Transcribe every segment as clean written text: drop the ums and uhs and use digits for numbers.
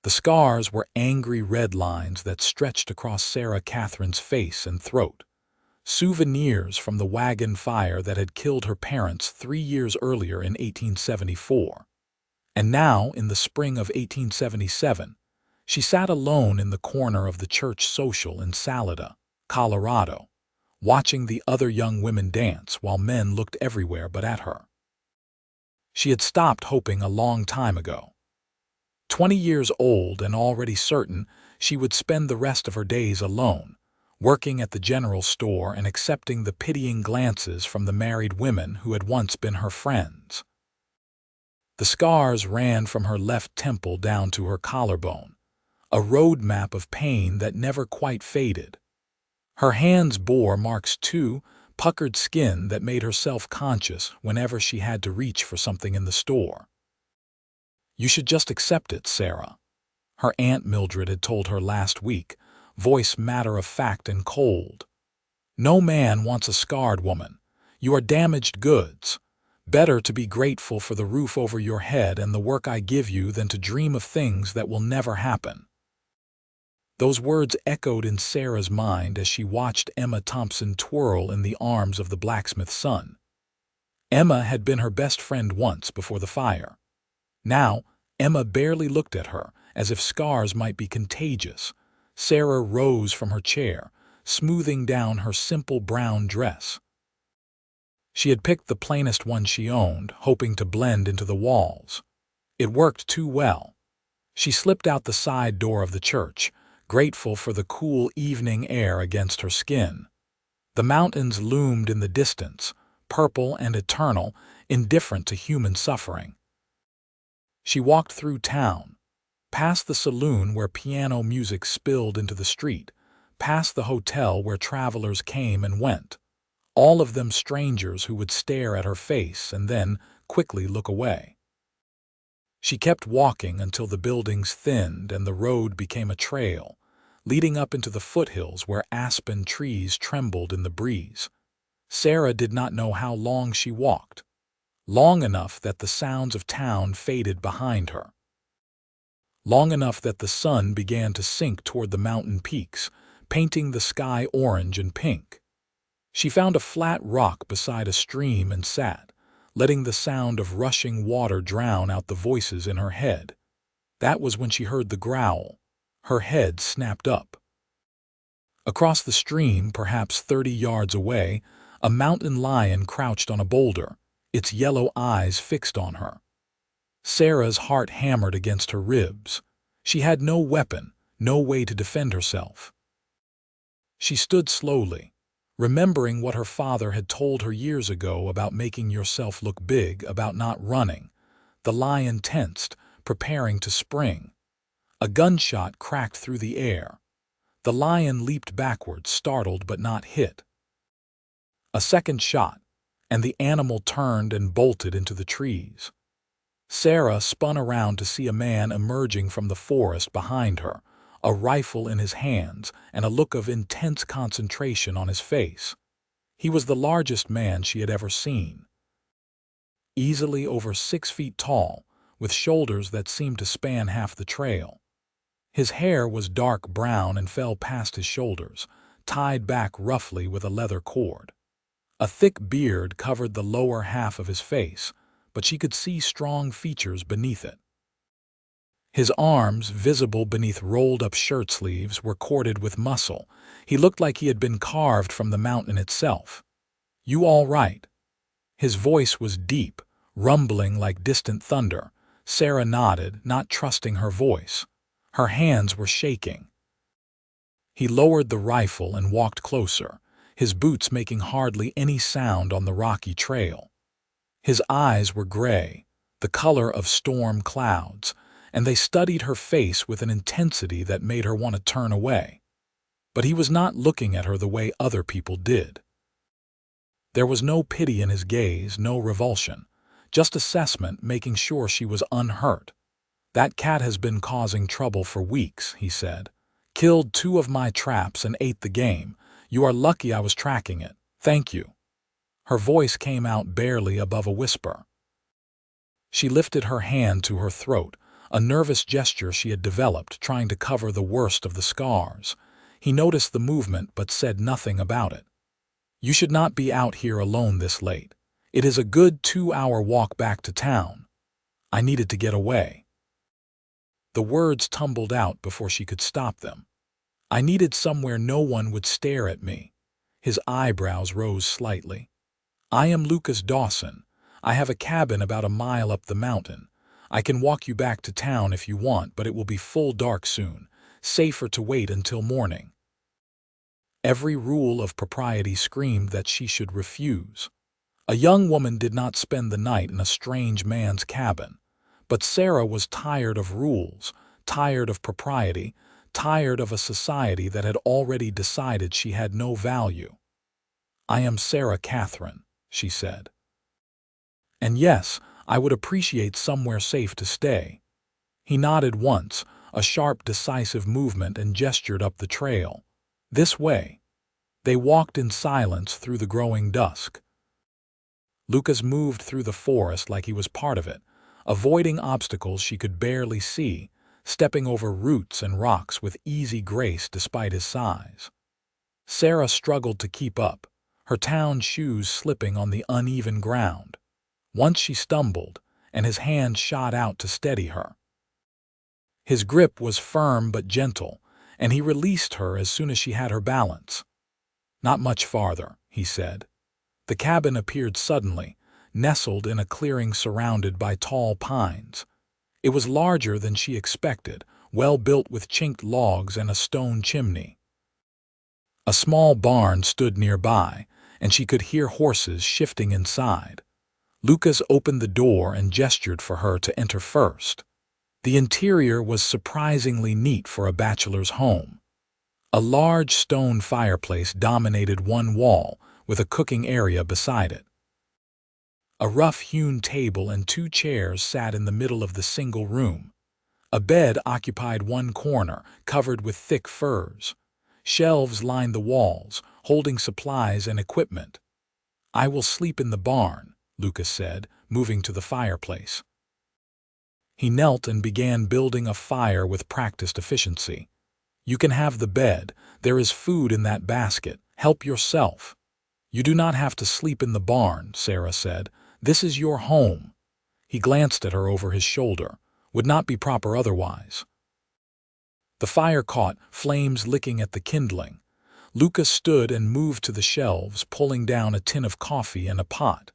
The scars were angry red lines that stretched across Sarah Katherine's face and throat, souvenirs from the wagon fire that had killed her parents 3 years earlier in 1874. And now, in the spring of 1877, she sat alone in the corner of the church social in Salida, Colorado, watching the other young women dance while men looked everywhere but at her. She had stopped hoping a long time ago. 20 years old and already certain she would spend the rest of her days alone, working at the general store and accepting the pitying glances from the married women who had once been her friends. The scars ran from her left temple down to her collarbone, a road map of pain that never quite faded. Her hands bore marks too, puckered skin that made her self-conscious whenever she had to reach for something in the store. "You should just accept it, Sarah," her Aunt Mildred had told her last week, voice matter-of-fact and cold. "No man wants a scarred woman. You are damaged goods. Better to be grateful for the roof over your head and the work I give you than to dream of things that will never happen." Those words echoed in Sarah's mind as she watched Emma Thompson twirl in the arms of the blacksmith's son. Emma had been her best friend once before the fire. Now, Emma barely looked at her, as if scars might be contagious. Sarah rose from her chair, smoothing down her simple brown dress. She had picked the plainest one she owned, hoping to blend into the walls. It worked too well. She slipped out the side door of the church, grateful for the cool evening air against her skin. The mountains loomed in the distance, purple and eternal, indifferent to human suffering. She walked through town, past the saloon where piano music spilled into the street, past the hotel where travelers came and went, all of them strangers who would stare at her face and then quickly look away. She kept walking until the buildings thinned and the road became a trail, leading up into the foothills where aspen trees trembled in the breeze. Sarah did not know how long she walked. Long enough that the sounds of town faded behind her. Long enough that the sun began to sink toward the mountain peaks, painting the sky orange and pink. She found a flat rock beside a stream and sat, letting the sound of rushing water drown out the voices in her head. That was when she heard the growl. Her head snapped up. Across the stream, perhaps 30 yards away, a mountain lion crouched on a boulder, its yellow eyes fixed on her. Sarah's heart hammered against her ribs. She had no weapon, no way to defend herself. She stood slowly, remembering what her father had told her years ago about making yourself look big, about not running. The lion tensed, preparing to spring. A gunshot cracked through the air. The lion leaped backward, startled but not hit. A second shot, and the animal turned and bolted into the trees. Sarah spun around to see a man emerging from the forest behind her, a rifle in his hands and a look of intense concentration on his face. He was the largest man she had ever seen. Easily over 6 feet tall, with shoulders that seemed to span half the trail. His hair was dark brown and fell past his shoulders, tied back roughly with a leather cord. A thick beard covered the lower half of his face, but she could see strong features beneath it. His arms, visible beneath rolled-up shirt sleeves, were corded with muscle. He looked like he had been carved from the mountain itself. "You all right?" His voice was deep, rumbling like distant thunder. Sarah nodded, not trusting her voice. Her hands were shaking. He lowered the rifle and walked closer, his boots making hardly any sound on the rocky trail. His eyes were gray, the color of storm clouds, and they studied her face with an intensity that made her want to turn away. But he was not looking at her the way other people did. There was no pity in his gaze, no revulsion, just assessment, making sure she was unhurt. "That cat has been causing trouble for weeks," he said. "Killed 2 of my traps and ate the game. You are lucky I was tracking it. Thank you." Her voice came out barely above a whisper. She lifted her hand to her throat, a nervous gesture she had developed trying to cover the worst of the scars. He noticed the movement but said nothing about it. "You should not be out here alone this late. It is a good 2-hour walk back to town." I needed to get away. The words tumbled out before she could stop them. I needed somewhere no one would stare at me. His eyebrows rose slightly. "I am Lucas Dawson. I have a cabin about a mile up the mountain. I can walk you back to town if you want, but it will be full dark soon. Safer to wait until morning." Every rule of propriety screamed that she should refuse. A young woman did not spend the night in a strange man's cabin. But Sarah was tired of rules, tired of propriety, tired of a society that had already decided she had no value. "I am Sarah Katherine," she said. "And yes, I would appreciate somewhere safe to stay." He nodded once, a sharp, decisive movement, and gestured up the trail. "This way." They walked in silence through the growing dusk. Lucas moved through the forest like he was part of it, avoiding obstacles she could barely see, stepping over roots and rocks with easy grace despite his size. Sarah struggled to keep up, her town shoes slipping on the uneven ground. Once she stumbled, and his hand shot out to steady her. His grip was firm but gentle, and he released her as soon as she had her balance. "Not much farther," he said. The cabin appeared suddenly, nestled in a clearing surrounded by tall pines. It was larger than she expected, well built with chinked logs and a stone chimney. A small barn stood nearby, and she could hear horses shifting inside. Lucas opened the door and gestured for her to enter first. The interior was surprisingly neat for a bachelor's home. A large stone fireplace dominated one wall, with a cooking area beside it. A rough-hewn table and 2 chairs sat in the middle of the single room. A bed occupied one corner, covered with thick furs. Shelves lined the walls, holding supplies and equipment. "I will sleep in the barn," Lucas said, moving to the fireplace. He knelt and began building a fire with practiced efficiency. "You can have the bed. There is food in that basket. Help yourself." "You do not have to sleep in the barn," Sarah said. "This is your home." He glanced at her over his shoulder. "Would not be proper otherwise." The fire caught, flames licking at the kindling. Lucas stood and moved to the shelves, pulling down a tin of coffee and a pot.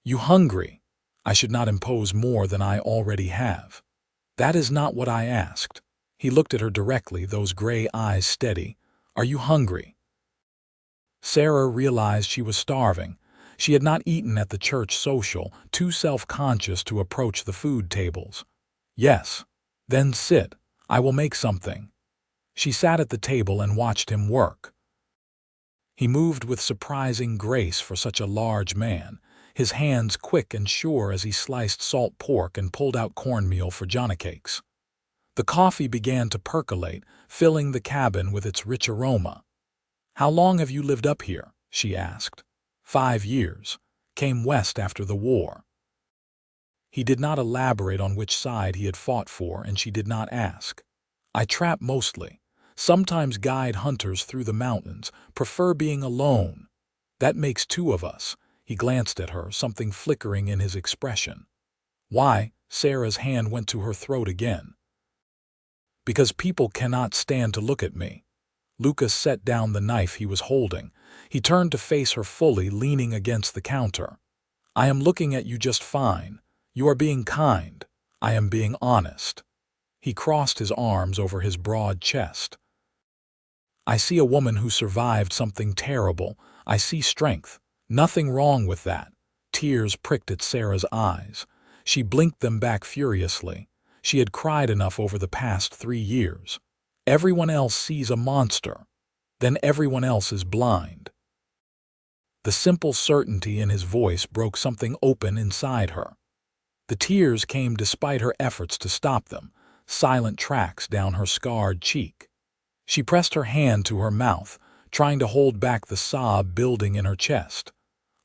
"You hungry?" "I should not impose more than I already have." "That is not what I asked." He looked at her directly, those gray eyes steady. "Are you hungry?" Sarah realized she was starving. She had not eaten at the church social, too self-conscious to approach the food tables. "Yes." "Then sit. I will make something." She sat at the table and watched him work. He moved with surprising grace for such a large man, his hands quick and sure as he sliced salt pork and pulled out cornmeal for johnnycakes. The coffee began to percolate, filling the cabin with its rich aroma. "How long have you lived up here?" she asked. 5 years. Came west after the war." He did not elaborate on which side he had fought for, and she did not ask. "I trap mostly. Sometimes guide hunters through the mountains. Prefer being alone. That makes 2 of us." He glanced at her, something flickering in his expression. "Why?" Sarah's hand went to her throat again. "Because people cannot stand to look at me." Lucas set down the knife he was holding. He turned to face her fully, leaning against the counter. "I am looking at you just fine. You are being kind. I am being honest." He crossed his arms over his broad chest. "I see a woman who survived something terrible. I see strength. Nothing wrong with that." Tears pricked at Sarah's eyes. She blinked them back furiously. She had cried enough over the past 3 years. Everyone else sees a monster. Then everyone else is blind. The simple certainty in his voice broke something open inside her. The tears came despite her efforts to stop them, silent tracks down her scarred cheek. She pressed her hand to her mouth, trying to hold back the sob building in her chest.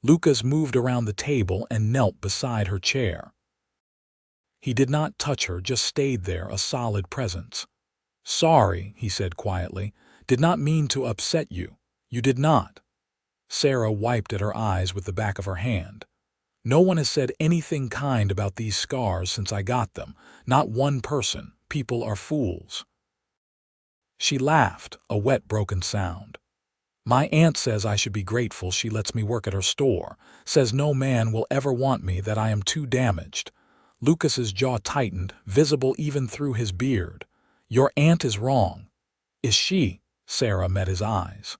Lucas moved around the table and knelt beside her chair. He did not touch her, just stayed there, a solid presence. "Sorry," he said quietly. "Did not mean to upset you. You did not." Sarah wiped at her eyes with the back of her hand. "No one has said anything kind about these scars since I got them. Not one person. People are fools." She laughed, a wet, broken sound. "My aunt says I should be grateful she lets me work at her store. Says no man will ever want me, that I am too damaged." Lucas's jaw tightened, visible even through his beard. "Your aunt is wrong." "Is she?" Sarah met his eyes.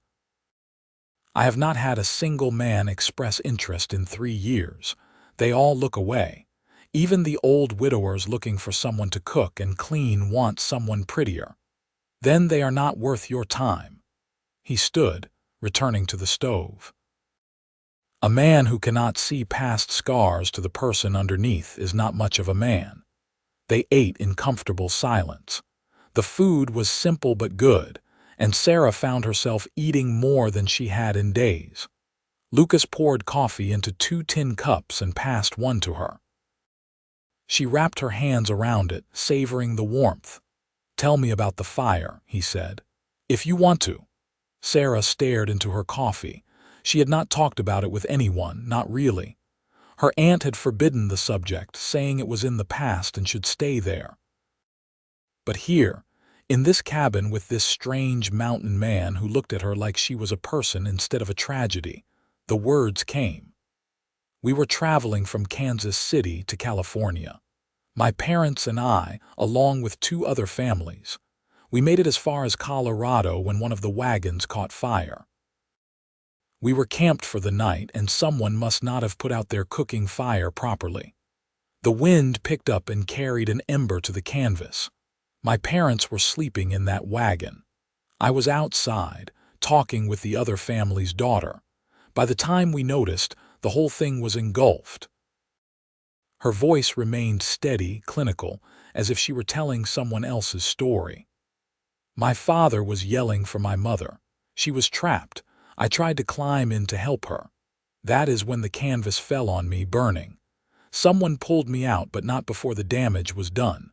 "I have not had a single man express interest in 3 years. They all look away. Even the old widowers looking for someone to cook and clean want someone prettier. Then they are not worth your time." He stood, returning to the stove. "A man who cannot see past scars to the person underneath is not much of a man." They ate in comfortable silence. The food was simple but good, and Sarah found herself eating more than she had in days. Lucas poured coffee into 2 tin cups and passed one to her. She wrapped her hands around it, savoring the warmth. "Tell me about the fire," he said. "If you want to." Sarah stared into her coffee. She had not talked about it with anyone, not really. Her aunt had forbidden the subject, saying it was in the past and should stay there. But here, in this cabin with this strange mountain man who looked at her like she was a person instead of a tragedy, the words came. "We were traveling from Kansas City to California. My parents and I, along with 2 other families. We made it as far as Colorado when one of the wagons caught fire. We were camped for the night, and someone must not have put out their cooking fire properly. The wind picked up and carried an ember to the canvas. My parents were sleeping in that wagon. I was outside, talking with the other family's daughter. By the time we noticed, the whole thing was engulfed." Her voice remained steady, clinical, as if she were telling someone else's story. "My father was yelling for my mother. She was trapped. I tried to climb in to help her. That is when the canvas fell on me, burning. Someone pulled me out, but not before the damage was done.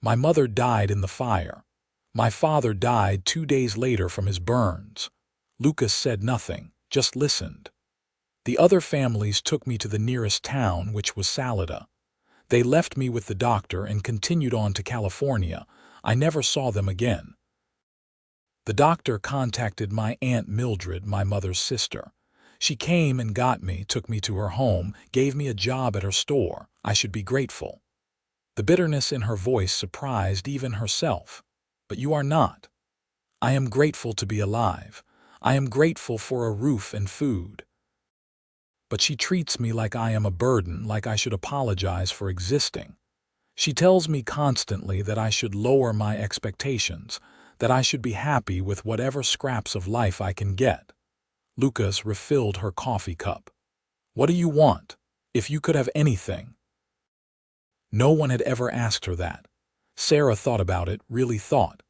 My mother died in the fire. My father died 2 days later from his burns." Lucas said nothing, just listened. "The other families took me to the nearest town, which was Salida. They left me with the doctor and continued on to California. I never saw them again. The doctor contacted my Aunt Mildred, my mother's sister. She came and got me, took me to her home, gave me a job at her store. I should be grateful." The bitterness in her voice surprised even herself. "But you are not." "I am grateful to be alive. I am grateful for a roof and food. But she treats me like I am a burden, like I should apologize for existing. She tells me constantly that I should lower my expectations, that I should be happy with whatever scraps of life I can get." Lucas refilled her coffee cup. "What do you want? If you could have anything?" No one had ever asked her that. Sarah thought about it, really thought.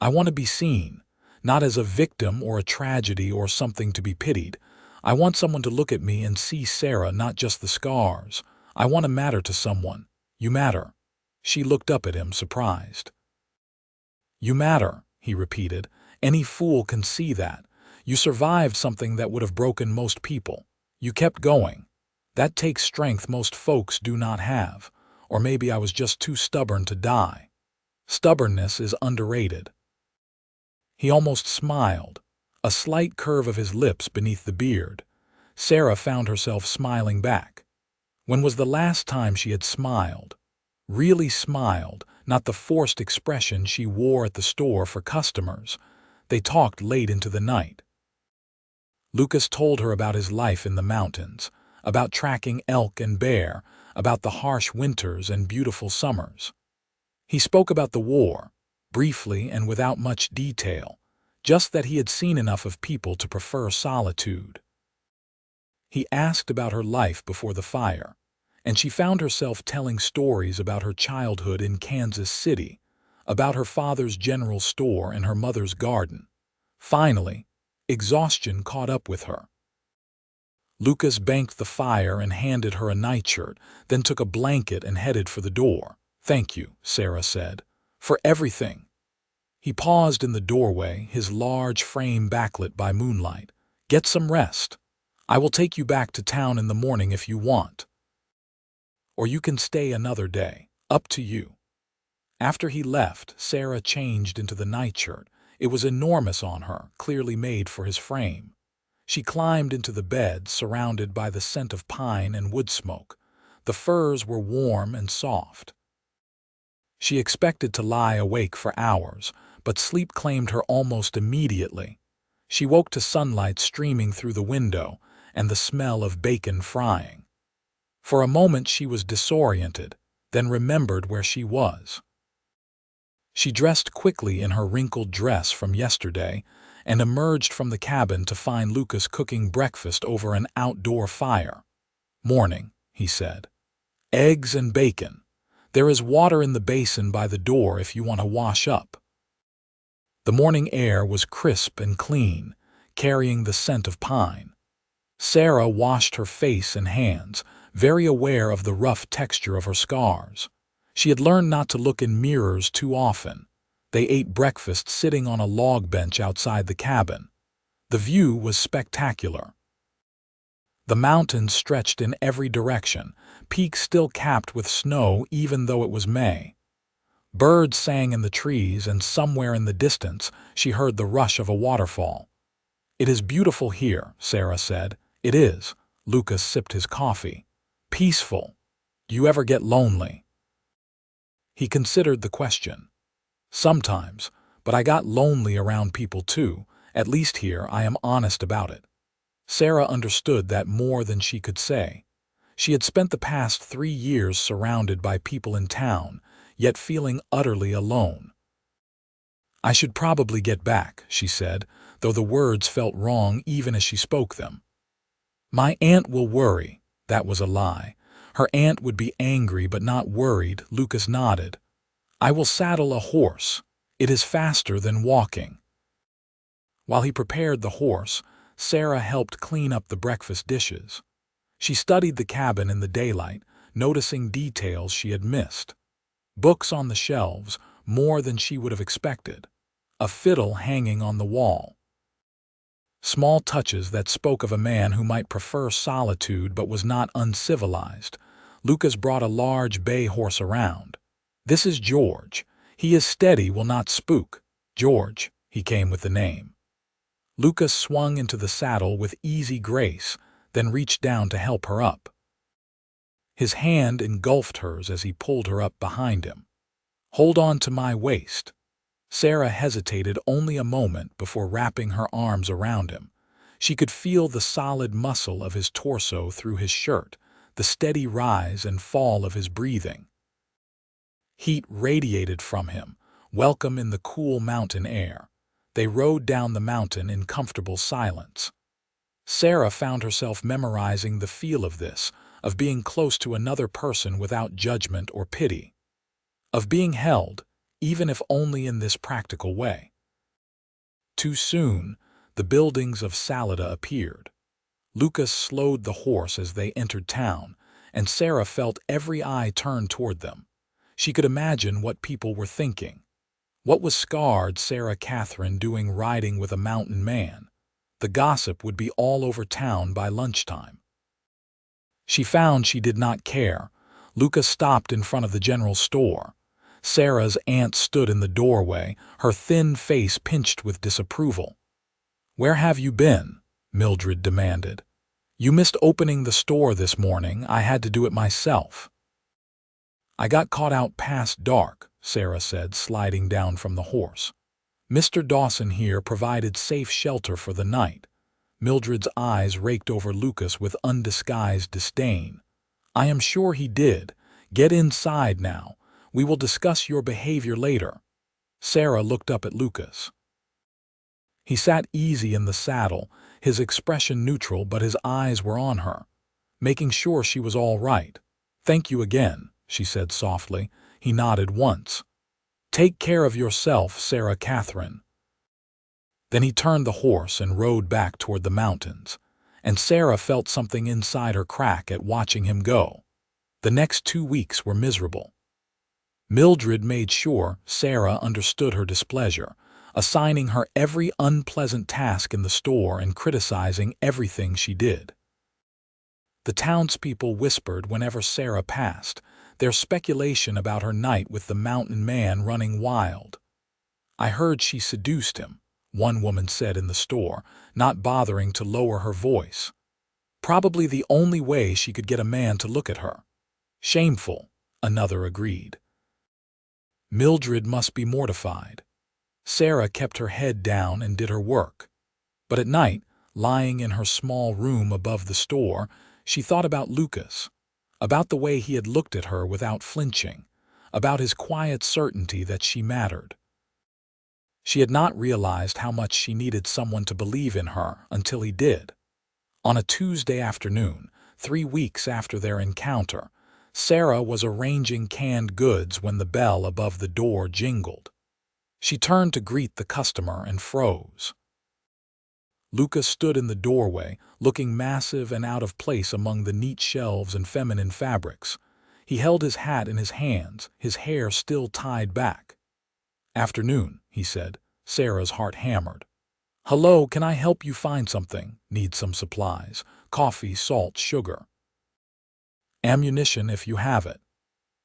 "I want to be seen, not as a victim or a tragedy or something to be pitied. I want someone to look at me and see Sarah, not just the scars. I want to matter to someone. You matter." She looked up at him, surprised. "You matter," he repeated. "Any fool can see that. You survived something that would have broken most people. You kept going. That takes strength most folks do not have. Or maybe I was just too stubborn to die. Stubbornness is underrated." He almost smiled, a slight curve of his lips beneath the beard. Sarah found herself smiling back. When was the last time she had smiled? Really smiled, not the forced expression she wore at the store for customers. They talked late into the night. Lucas told her about his life in the mountains, about tracking elk and bear, about the harsh winters and beautiful summers. He spoke about the war, briefly and without much detail, just that he had seen enough of people to prefer solitude. He asked about her life before the fire, and she found herself telling stories about her childhood in Kansas City, about her father's general store and her mother's garden. Finally, exhaustion caught up with her. Lucas banked the fire and handed her a nightshirt, then took a blanket and headed for the door. "Thank you," Sarah said, "for everything." He paused in the doorway, his large frame backlit by moonlight. "Get some rest. I will take you back to town in the morning if you want. Or you can stay another day. Up to you." After he left, Sarah changed into the nightshirt. It was enormous on her, clearly made for his frame. She climbed into the bed, surrounded by the scent of pine and wood smoke. The furs were warm and soft. She expected to lie awake for hours, but sleep claimed her almost immediately. She woke to sunlight streaming through the window and the smell of bacon frying. For a moment she was disoriented, then remembered where she was. She dressed quickly in her wrinkled dress from yesterday and emerged from the cabin to find Lucas cooking breakfast over an outdoor fire. "Morning," he said. "Eggs and bacon. There is water in the basin by the door if you want to wash up." The morning air was crisp and clean, carrying the scent of pine. Sarah washed her face and hands, very aware of the rough texture of her scars. She had learned not to look in mirrors too often. They ate breakfast sitting on a log bench outside the cabin. The view was spectacular. The mountains stretched in every direction, peaks still capped with snow even though it was May. Birds sang in the trees, and somewhere in the distance she heard the rush of a waterfall. "It is beautiful here," Sarah said. "It is." Lucas sipped his coffee. "Peaceful. Do you ever get lonely?" He considered the question. "Sometimes, but I got lonely around people too. At least here I am honest about it." Sarah understood that more than she could say. She had spent the past 3 years surrounded by people in town, yet feeling utterly alone. "I should probably get back," she said, though the words felt wrong even as she spoke them. "My aunt will worry." That was a lie. Her aunt would be angry but not worried. Lucas nodded. "I will saddle a horse. It is faster than walking." While he prepared the horse, Sarah helped clean up the breakfast dishes. She studied the cabin in the daylight, noticing details she had missed. Books on the shelves, more than she would have expected. A fiddle hanging on the wall. Small touches that spoke of a man who might prefer solitude but was not uncivilized. Lucas brought a large bay horse around. "This is George. He is steady, will not spook." "George," he came with the name. Lucas swung into the saddle with easy grace, then reached down to help her up. His hand engulfed hers as he pulled her up behind him. "Hold on to my waist." Sarah hesitated only a moment before wrapping her arms around him. She could feel the solid muscle of his torso through his shirt, the steady rise and fall of his breathing. Heat radiated from him, welcome in the cool mountain air. They rode down the mountain in comfortable silence. Sarah found herself memorizing the feel of this, of being close to another person without judgment or pity. Of being held, even if only in this practical way. Too soon, the buildings of Salida appeared. Lucas slowed the horse as they entered town, and Sarah felt every eye turn toward them. She could imagine what people were thinking. What was scarred Sarah Katherine doing riding with a mountain man? The gossip would be all over town by lunchtime. She found she did not care. Lucas stopped in front of the general store. Sarah's aunt stood in the doorway, her thin face pinched with disapproval. "Where have you been?" Mildred demanded. "You missed opening the store this morning. I had to do it myself." "I got caught out past dark," Sarah said, sliding down from the horse. "Mr. Dawson here provided safe shelter for the night." Mildred's eyes raked over Lucas with undisguised disdain. "I am sure he did. Get inside now. We will discuss your behavior later." Sarah looked up at Lucas. He sat easy in the saddle, his expression neutral, but his eyes were on her, making sure she was all right. "Thank you again," she said softly. He nodded once. "Take care of yourself, Sarah Katherine." Then he turned the horse and rode back toward the mountains. and Sarah felt something inside her crack at watching him go. The next 2 weeks were miserable. Mildred made sure Sarah understood her displeasure, assigning her every unpleasant task in the store and criticizing everything she did. The townspeople whispered whenever Sarah passed, their speculation about her night with the mountain man running wild. "I heard she seduced him," one woman said in the store, not bothering to lower her voice. "Probably the only way she could get a man to look at her." "Shameful," another agreed. Mildred must be mortified. Sarah kept her head down and did her work. But at night, lying in her small room above the store, she thought about Lucas, about the way he had looked at her without flinching, about his quiet certainty that she mattered. She had not realized how much she needed someone to believe in her until he did. On a Tuesday afternoon, 3 weeks after their encounter, Sarah was arranging canned goods when the bell above the door jingled. She turned to greet the customer and froze. Lucas stood in the doorway, looking massive and out of place among the neat shelves and feminine fabrics. He held his hat in his hands, his hair still tied back. "Afternoon," he said. Sarah's heart hammered. "Hello, can I help you find something? Need some supplies? Coffee, salt, sugar." "Ammunition if you have it."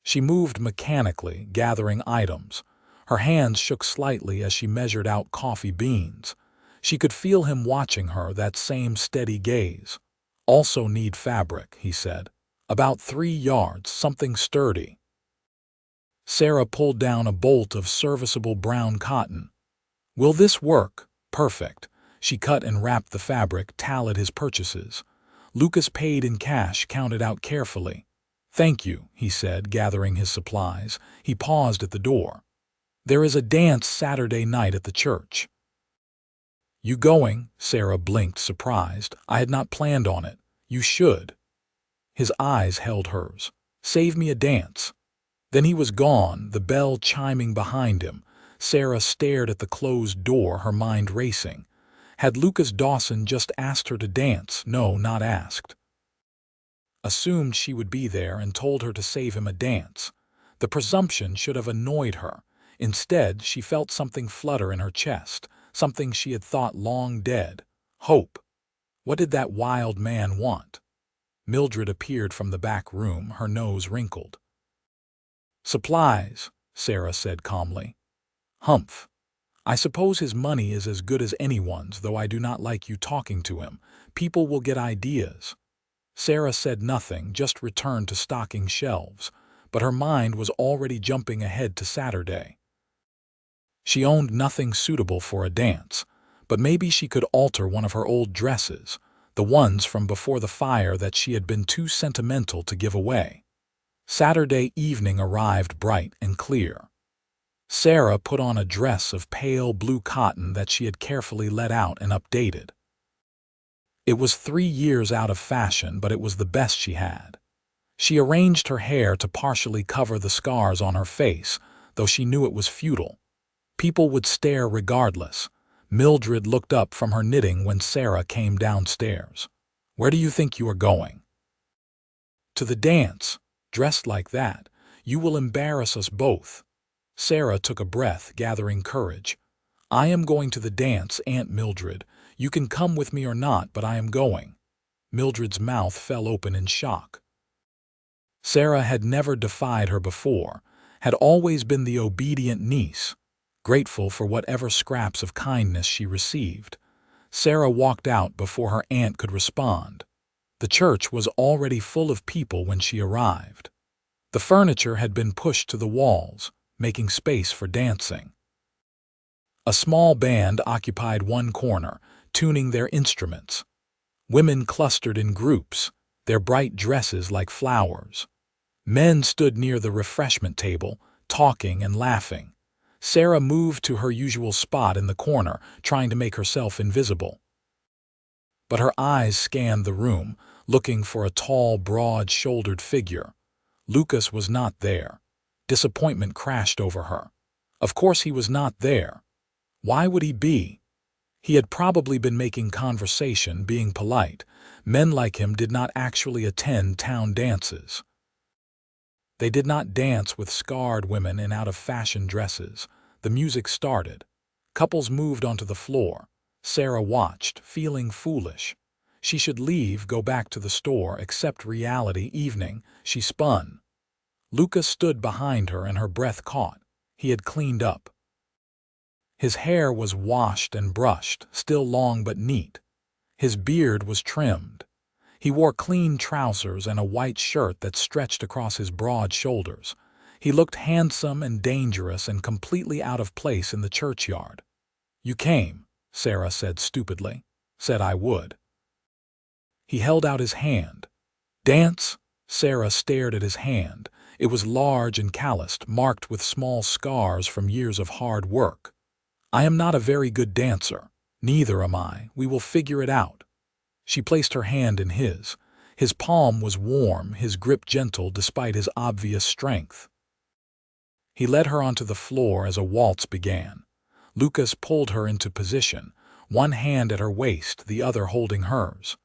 She moved mechanically, gathering items. Her hands shook slightly as she measured out coffee beans. She could feel him watching her, that same steady gaze. "Also need fabric," he said. "About 3 yards, something sturdy." Sarah pulled down a bolt of serviceable brown cotton. "Will this work?" "Perfect." She cut and wrapped the fabric, tallied his purchases. Lucas paid in cash, counted out carefully. "Thank you," he said, gathering his supplies. He paused at the door. "There is a dance Saturday night at the church." "You going?" Sarah blinked, surprised. "I had not planned on it." "You should." His eyes held hers. "Save me a dance." Then he was gone, the bell chiming behind him. Sarah stared at the closed door, her mind racing. Had Lucas Dawson just asked her to dance? No, not asked. Assumed she would be there and told her to save him a dance. The presumption should have annoyed her. Instead, she felt something flutter in her chest, something she had thought long dead. Hope. What did that wild man want? Mildred appeared from the back room, her nose wrinkled. "Supplies," Sarah said calmly. "Humph. I suppose his money is as good as anyone's, though I do not like you talking to him. People will get ideas." Sarah said nothing, just returned to stocking shelves, but her mind was already jumping ahead to Saturday. She owned nothing suitable for a dance, but maybe she could alter one of her old dresses, the ones from before the fire that she had been too sentimental to give away. Saturday evening arrived bright and clear. Sarah put on a dress of pale blue cotton that she had carefully let out and updated. It was 3 years out of fashion, but it was the best she had. She arranged her hair to partially cover the scars on her face, though she knew it was futile. People would stare regardless. Mildred looked up from her knitting when Sarah came downstairs. "Where do you think you are going?" "To the dance. Dressed like that. You will embarrass us both." Sarah took a breath, gathering courage. "I am going to the dance, Aunt Mildred. You can come with me or not, but I am going." Mildred's mouth fell open in shock. Sarah had never defied her before, had always been the obedient niece, grateful for whatever scraps of kindness she received. Sarah walked out before her aunt could respond. The church was already full of people when she arrived. The furniture had been pushed to the walls, making space for dancing. A small band occupied one corner, tuning their instruments. Women clustered in groups, their bright dresses like flowers. Men stood near the refreshment table, talking and laughing. Sarah moved to her usual spot in the corner, trying to make herself invisible. But her eyes scanned the room, looking for a tall, broad-shouldered figure. Lucas was not there. Disappointment crashed over her. Of course he was not there. Why would he be? He had probably been making conversation, being polite. Men like him did not actually attend town dances. They did not dance with scarred women in out-of-fashion dresses. The music started. Couples moved onto the floor. Sarah watched, feeling foolish. She should leave, go back to the store, accept reality. Evening, she spun. Lucas stood behind her and her breath caught. He had cleaned up. His hair was washed and brushed, still long but neat. His beard was trimmed. He wore clean trousers and a white shirt that stretched across his broad shoulders. He looked handsome and dangerous and completely out of place in the churchyard. "You came," Sarah said stupidly. "Said I would." He held out his hand. "Dance?" Sarah stared at his hand. It was large and calloused, marked with small scars from years of hard work. "I am not a very good dancer." "Neither am I. We will figure it out." She placed her hand in his. His palm was warm, his grip gentle despite his obvious strength. He led her onto the floor as a waltz began. Lucas pulled her into position, one hand at her waist, the other holding hers.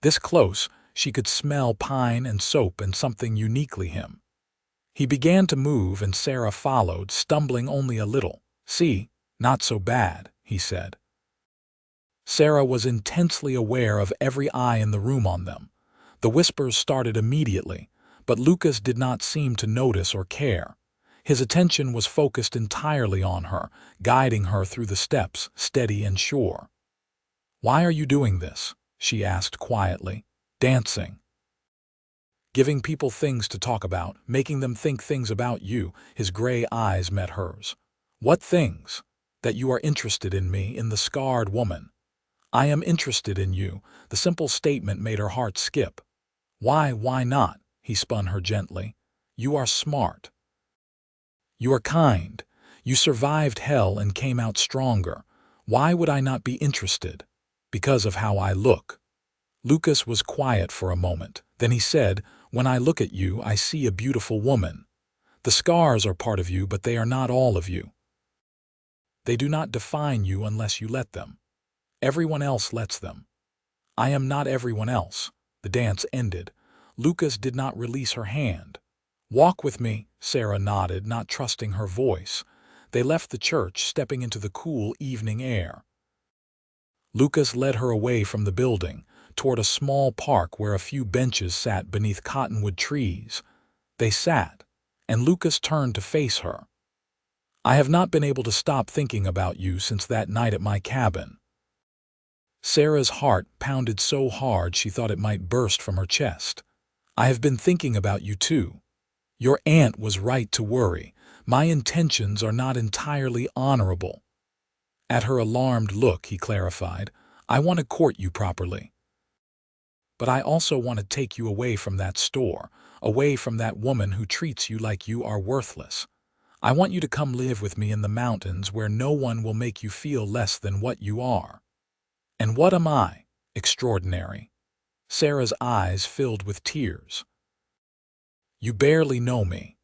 This close, she could smell pine and soap and something uniquely him. He began to move and Sarah followed, stumbling only a little. "See, not so bad," he said. Sarah was intensely aware of every eye in the room on them. The whispers started immediately, but Lucas did not seem to notice or care. His attention was focused entirely on her, guiding her through the steps, steady and sure. "Why are you doing this?" she asked quietly. "Dancing. Giving people things to talk about, making them think things about you." His gray eyes met hers. "What things?" "That you are interested in me, in the scarred woman." "I am interested in you." The simple statement made her heart skip. Why not?" He spun her gently. "You are smart. You are kind. You survived hell and came out stronger. Why would I not be interested?" "Because of how I look." Lucas was quiet for a moment. Then he said, "When I look at you, I see a beautiful woman. The scars are part of you, but they are not all of you. They do not define you unless you let them. Everyone else lets them. I am not everyone else." The dance ended. Lucas did not release her hand. "Walk with me," Sarah nodded, not trusting her voice. They left the church, stepping into the cool evening air. Lucas led her away from the building, toward a small park where a few benches sat beneath cottonwood trees. They sat, and Lucas turned to face her. "I have not been able to stop thinking about you since that night at my cabin." Sarah's heart pounded so hard she thought it might burst from her chest. "I have been thinking about you too. Your aunt was right to worry. My intentions are not entirely honorable." At her alarmed look, he clarified, "I want to court you properly. But I also want to take you away from that store, away from that woman who treats you like you are worthless. I want you to come live with me in the mountains where no one will make you feel less than what you are." "And what am I?" "Extraordinary." Sarah's eyes filled with tears. "You barely know me."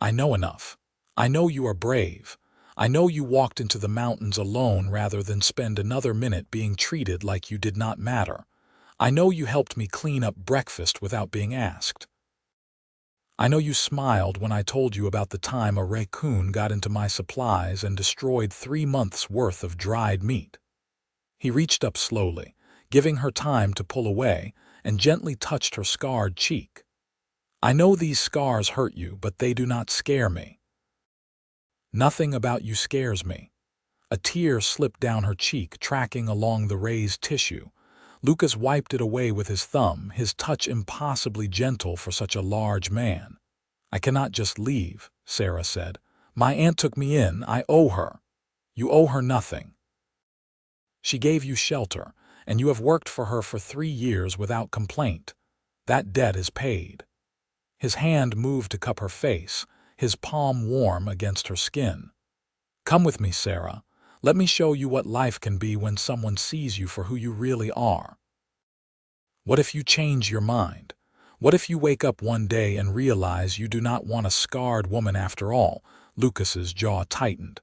"I know enough. I know you are brave. I know you walked into the mountains alone rather than spend another minute being treated like you did not matter. I know you helped me clean up breakfast without being asked. I know you smiled when I told you about the time a raccoon got into my supplies and destroyed 3 months' worth of dried meat." He reached up slowly, giving her time to pull away, and gently touched her scarred cheek. "I know these scars hurt you, but they do not scare me." "Nothing about you scares me." A tear slipped down her cheek, tracking along the raised tissue. Lucas wiped it away with his thumb, his touch impossibly gentle for such a large man. "I cannot just leave," Sarah said. "My aunt took me in. I owe her." "You owe her nothing. She gave you shelter, and you have worked for her for 3 years without complaint. That debt is paid." His hand moved to cup her face, his palm warm against her skin. "Come with me, Sarah. Let me show you what life can be when someone sees you for who you really are. What if you change your mind? What if you wake up one day and realize you do not want a scarred woman after all?" Lucas's jaw tightened.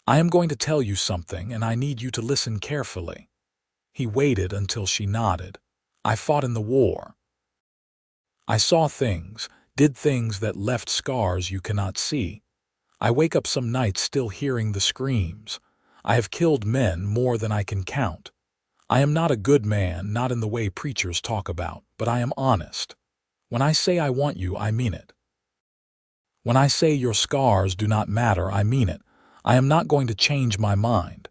I am going to tell you something, and I need you to listen carefully. He waited until she nodded. I fought in the war. I saw things, did things that left scars you cannot see. I wake up some nights still hearing the screams. I have killed men more than I can count. I am not a good man, not in the way preachers talk about, but I am honest. When I say I want you, I mean it. When I say your scars do not matter, I mean it. I am not going to change my mind.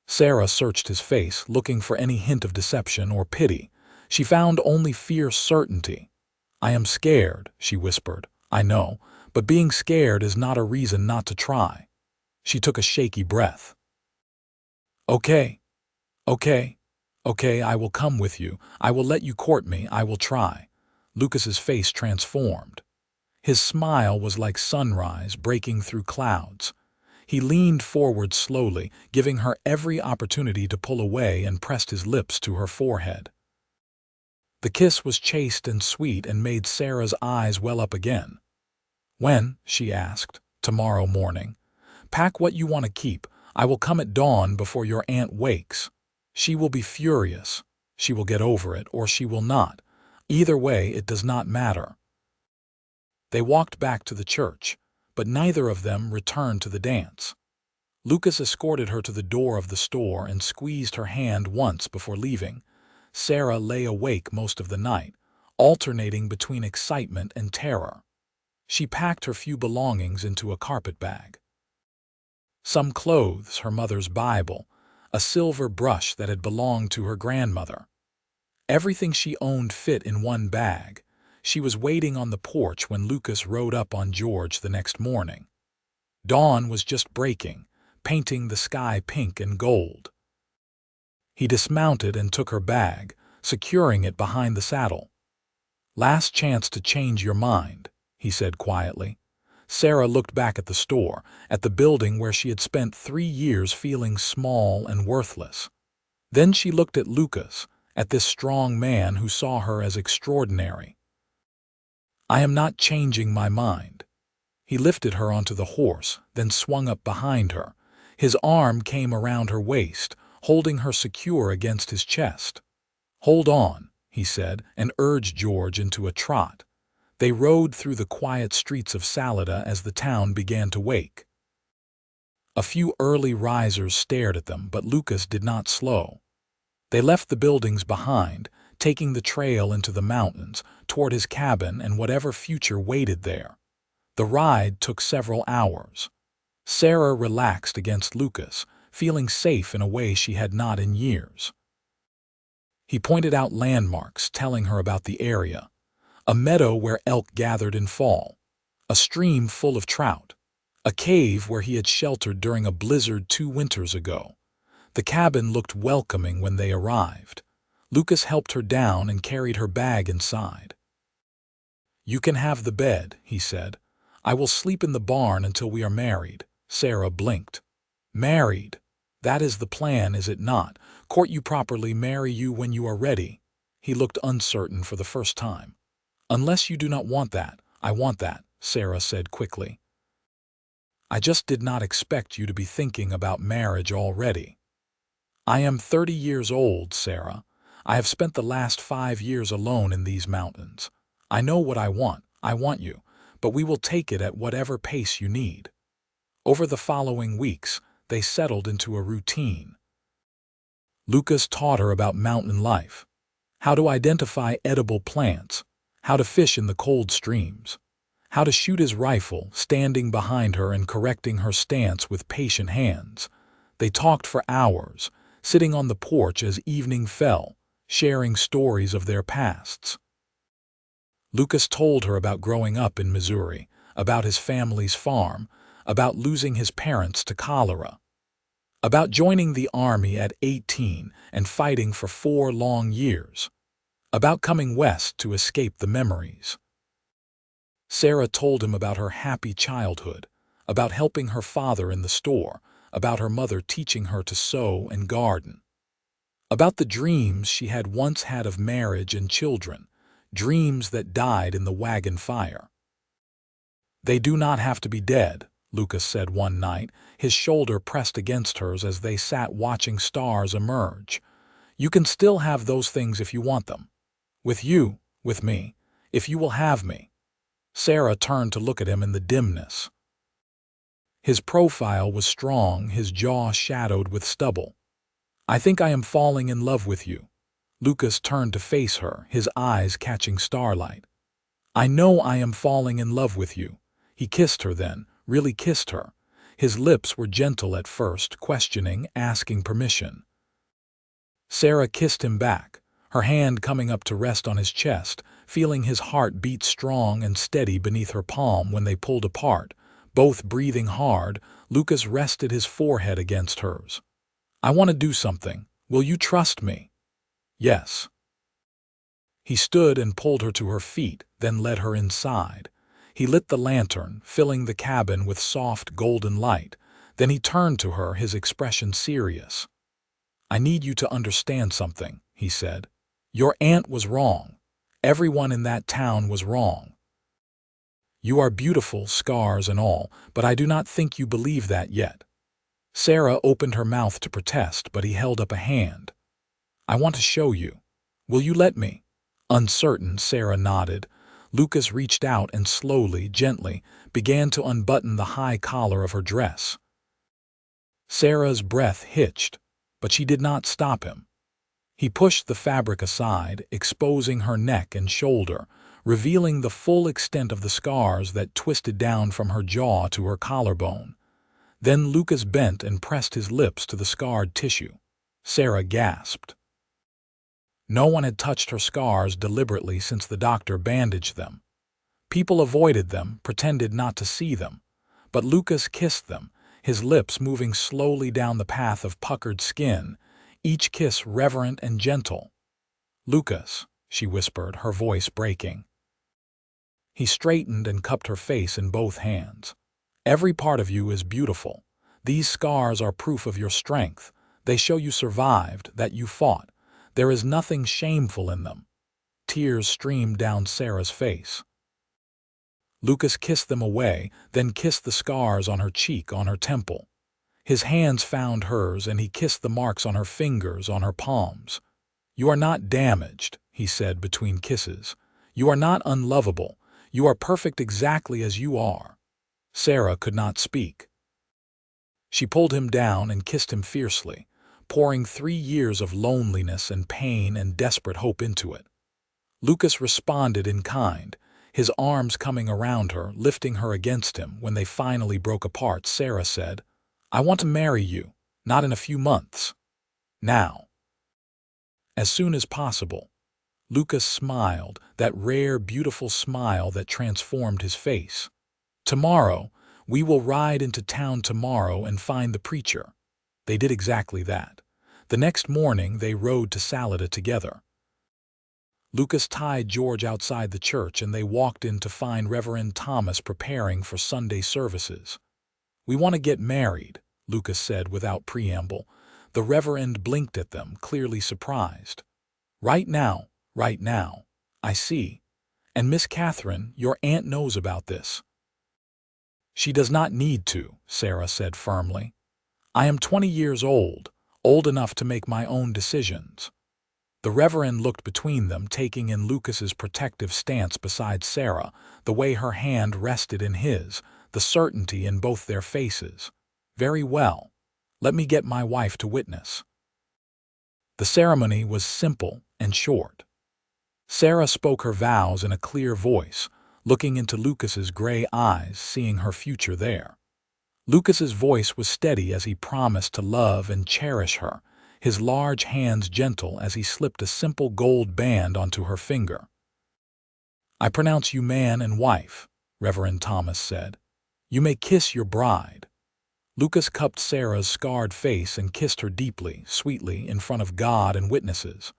Sarah searched his face, looking for any hint of deception or pity. She found only fierce certainty. I am scared, she whispered. I know, but being scared is not a reason not to try. She took a shaky breath. Okay, okay, okay, I will come with you. I will let you court me. I will try. Lucas's face transformed. His smile was like sunrise breaking through clouds. He leaned forward slowly, giving her every opportunity to pull away, and pressed his lips to her forehead. The kiss was chaste and sweet and made Sarah's eyes well up again. When? She asked. Tomorrow morning. Pack what you want to keep. I will come at dawn before your aunt wakes. She will be furious. She will get over it, or she will not. Either way, it does not matter. They walked back to the church, but neither of them returned to the dance. Lucas escorted her to the door of the store and squeezed her hand once before leaving. Sarah lay awake most of the night, alternating between excitement and terror. She packed her few belongings into a carpet bag. Some clothes, her mother's Bible, a silver brush that had belonged to her grandmother. Everything she owned fit in one bag. She was waiting on the porch when Lucas rode up on George the next morning. Dawn was just breaking, painting the sky pink and gold. He dismounted and took her bag, securing it behind the saddle. Last chance to change your mind, he said quietly. Sarah looked back at the store, at the building where she had spent 3 years feeling small and worthless. Then she looked at Lucas, at this strong man who saw her as extraordinary. I am not changing my mind. He lifted her onto the horse, then swung up behind her. His arm came around her waist, holding her secure against his chest. Hold on, he said, and urged George into a trot. They rode through the quiet streets of Salida as the town began to wake. A few early risers stared at them, but Lucas did not slow. They left the buildings behind, taking the trail into the mountains, toward his cabin and whatever future waited there. The ride took several hours. Sarah relaxed against Lucas, feeling safe in a way she had not in years. He pointed out landmarks, telling her about the area. A meadow where elk gathered in fall. A stream full of trout. A cave where he had sheltered during a blizzard 2 winters ago. The cabin looked welcoming when they arrived. Lucas helped her down and carried her bag inside. You can have the bed, he said. I will sleep in the barn until we are married. Sarah blinked. Married? That is the plan, is it not? Court you properly, marry you when you are ready. He looked uncertain for the first time. Unless you do not want that, I want that, Sarah said quickly. I just did not expect you to be thinking about marriage already. I am 30 years old, Sarah. I have spent the last 5 years alone in these mountains. I know what I want you, but we will take it at whatever pace you need. Over the following weeks, they settled into a routine. Lucas taught her about mountain life, how to identify edible plants, how to fish in the cold streams, how to shoot his rifle, standing behind her and correcting her stance with patient hands. They talked for hours, sitting on the porch as evening fell, sharing stories of their pasts. Lucas told her about growing up in Missouri, about his family's farm, about losing his parents to cholera, about joining the army at 18 and fighting for 4 long years, about coming west to escape the memories. Sarah told him about her happy childhood, about helping her father in the store, about her mother teaching her to sew and garden, about the dreams she had once had of marriage and children, dreams that died in the wagon fire. They do not have to be dead, Lucas said one night, his shoulder pressed against hers as they sat watching stars emerge. "You can still have those things if you want them. With you, with me, if you will have me." Sarah turned to look at him in the dimness. His profile was strong, his jaw shadowed with stubble. "I think I am falling in love with you." Lucas turned to face her, his eyes catching starlight. "I know I am falling in love with you." He kissed her then, really kissed her. His lips were gentle at first, questioning, asking permission. Sarah kissed him back, her hand coming up to rest on his chest, feeling his heart beat strong and steady beneath her palm when they pulled apart. Both breathing hard, Lucas rested his forehead against hers. "I want to do something. Will you trust me?" "Yes." He stood and pulled her to her feet, then led her inside. He lit the lantern, filling the cabin with soft golden light. Then he turned to her, his expression serious. "I need you to understand something," he said. "Your aunt was wrong. Everyone in that town was wrong. You are beautiful, scars and all, but I do not think you believe that yet." Sarah opened her mouth to protest, but he held up a hand. "I want to show you. Will you let me?" Uncertain, Sarah nodded. Lucas reached out and slowly, gently, began to unbutton the high collar of her dress. Sarah's breath hitched, but she did not stop him. He pushed the fabric aside, exposing her neck and shoulder, revealing the full extent of the scars that twisted down from her jaw to her collarbone. Then Lucas bent and pressed his lips to the scarred tissue. Sarah gasped. No one had touched her scars deliberately since the doctor bandaged them. People avoided them, pretended not to see them. But Lucas kissed them, his lips moving slowly down the path of puckered skin, each kiss reverent and gentle. "Lucas," she whispered, her voice breaking. He straightened and cupped her face in both hands. "Every part of you is beautiful. These scars are proof of your strength. They show you survived, that you fought. There is nothing shameful in them." Tears streamed down Sarah's face. Lucas kissed them away, then kissed the scars on her cheek, on her temple. His hands found hers, and he kissed the marks on her fingers, on her palms. "You are not damaged," he said between kisses. "You are not unlovable. You are perfect exactly as you are." Sarah could not speak. She pulled him down and kissed him fiercely, pouring 3 years of loneliness and pain and desperate hope into it. Lucas responded in kind, his arms coming around her, lifting her against him. When they finally broke apart, Sarah said, "I want to marry you, not in a few months. Now. As soon as possible." Lucas smiled, that rare, beautiful smile that transformed his face. "Tomorrow, we will ride into town tomorrow and find the preacher." They did exactly that. The next morning, they rode to Salida together. Lucas tied George outside the church, and they walked in to find Reverend Thomas preparing for Sunday services. "We want to get married," Lucas said without preamble. The Reverend blinked at them, clearly surprised. Right now, I see. And Miss Katherine, your aunt knows about this." "She does not need to," Sarah said firmly. "I am 20 years old enough to make my own decisions." The Reverend looked between them, taking in Lucas's protective stance beside Sarah, the way her hand rested in his, the certainty in both their faces. "Very well. Let me get my wife to witness." The ceremony was simple and short. Sarah spoke her vows in a clear voice, looking into Lucas's gray eyes, seeing her future there. Lucas's voice was steady as he promised to love and cherish her, his large hands gentle as he slipped a simple gold band onto her finger. "I pronounce you man and wife," Reverend Thomas said. "You may kiss your bride." Lucas cupped Sarah's scarred face and kissed her deeply, sweetly, in front of God and witnesses.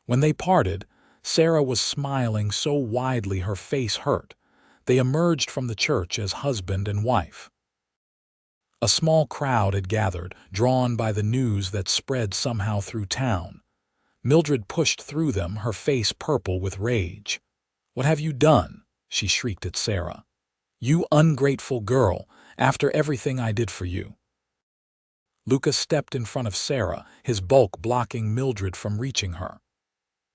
When they parted, Sarah was smiling so widely her face hurt. They emerged from the church as husband and wife. A small crowd had gathered, drawn by the news that spread somehow through town. Mildred pushed through them, her face purple with rage. "What have you done?" she shrieked at Sarah. "You ungrateful girl, after everything I did for you." Lucas stepped in front of Sarah, his bulk blocking Mildred from reaching her.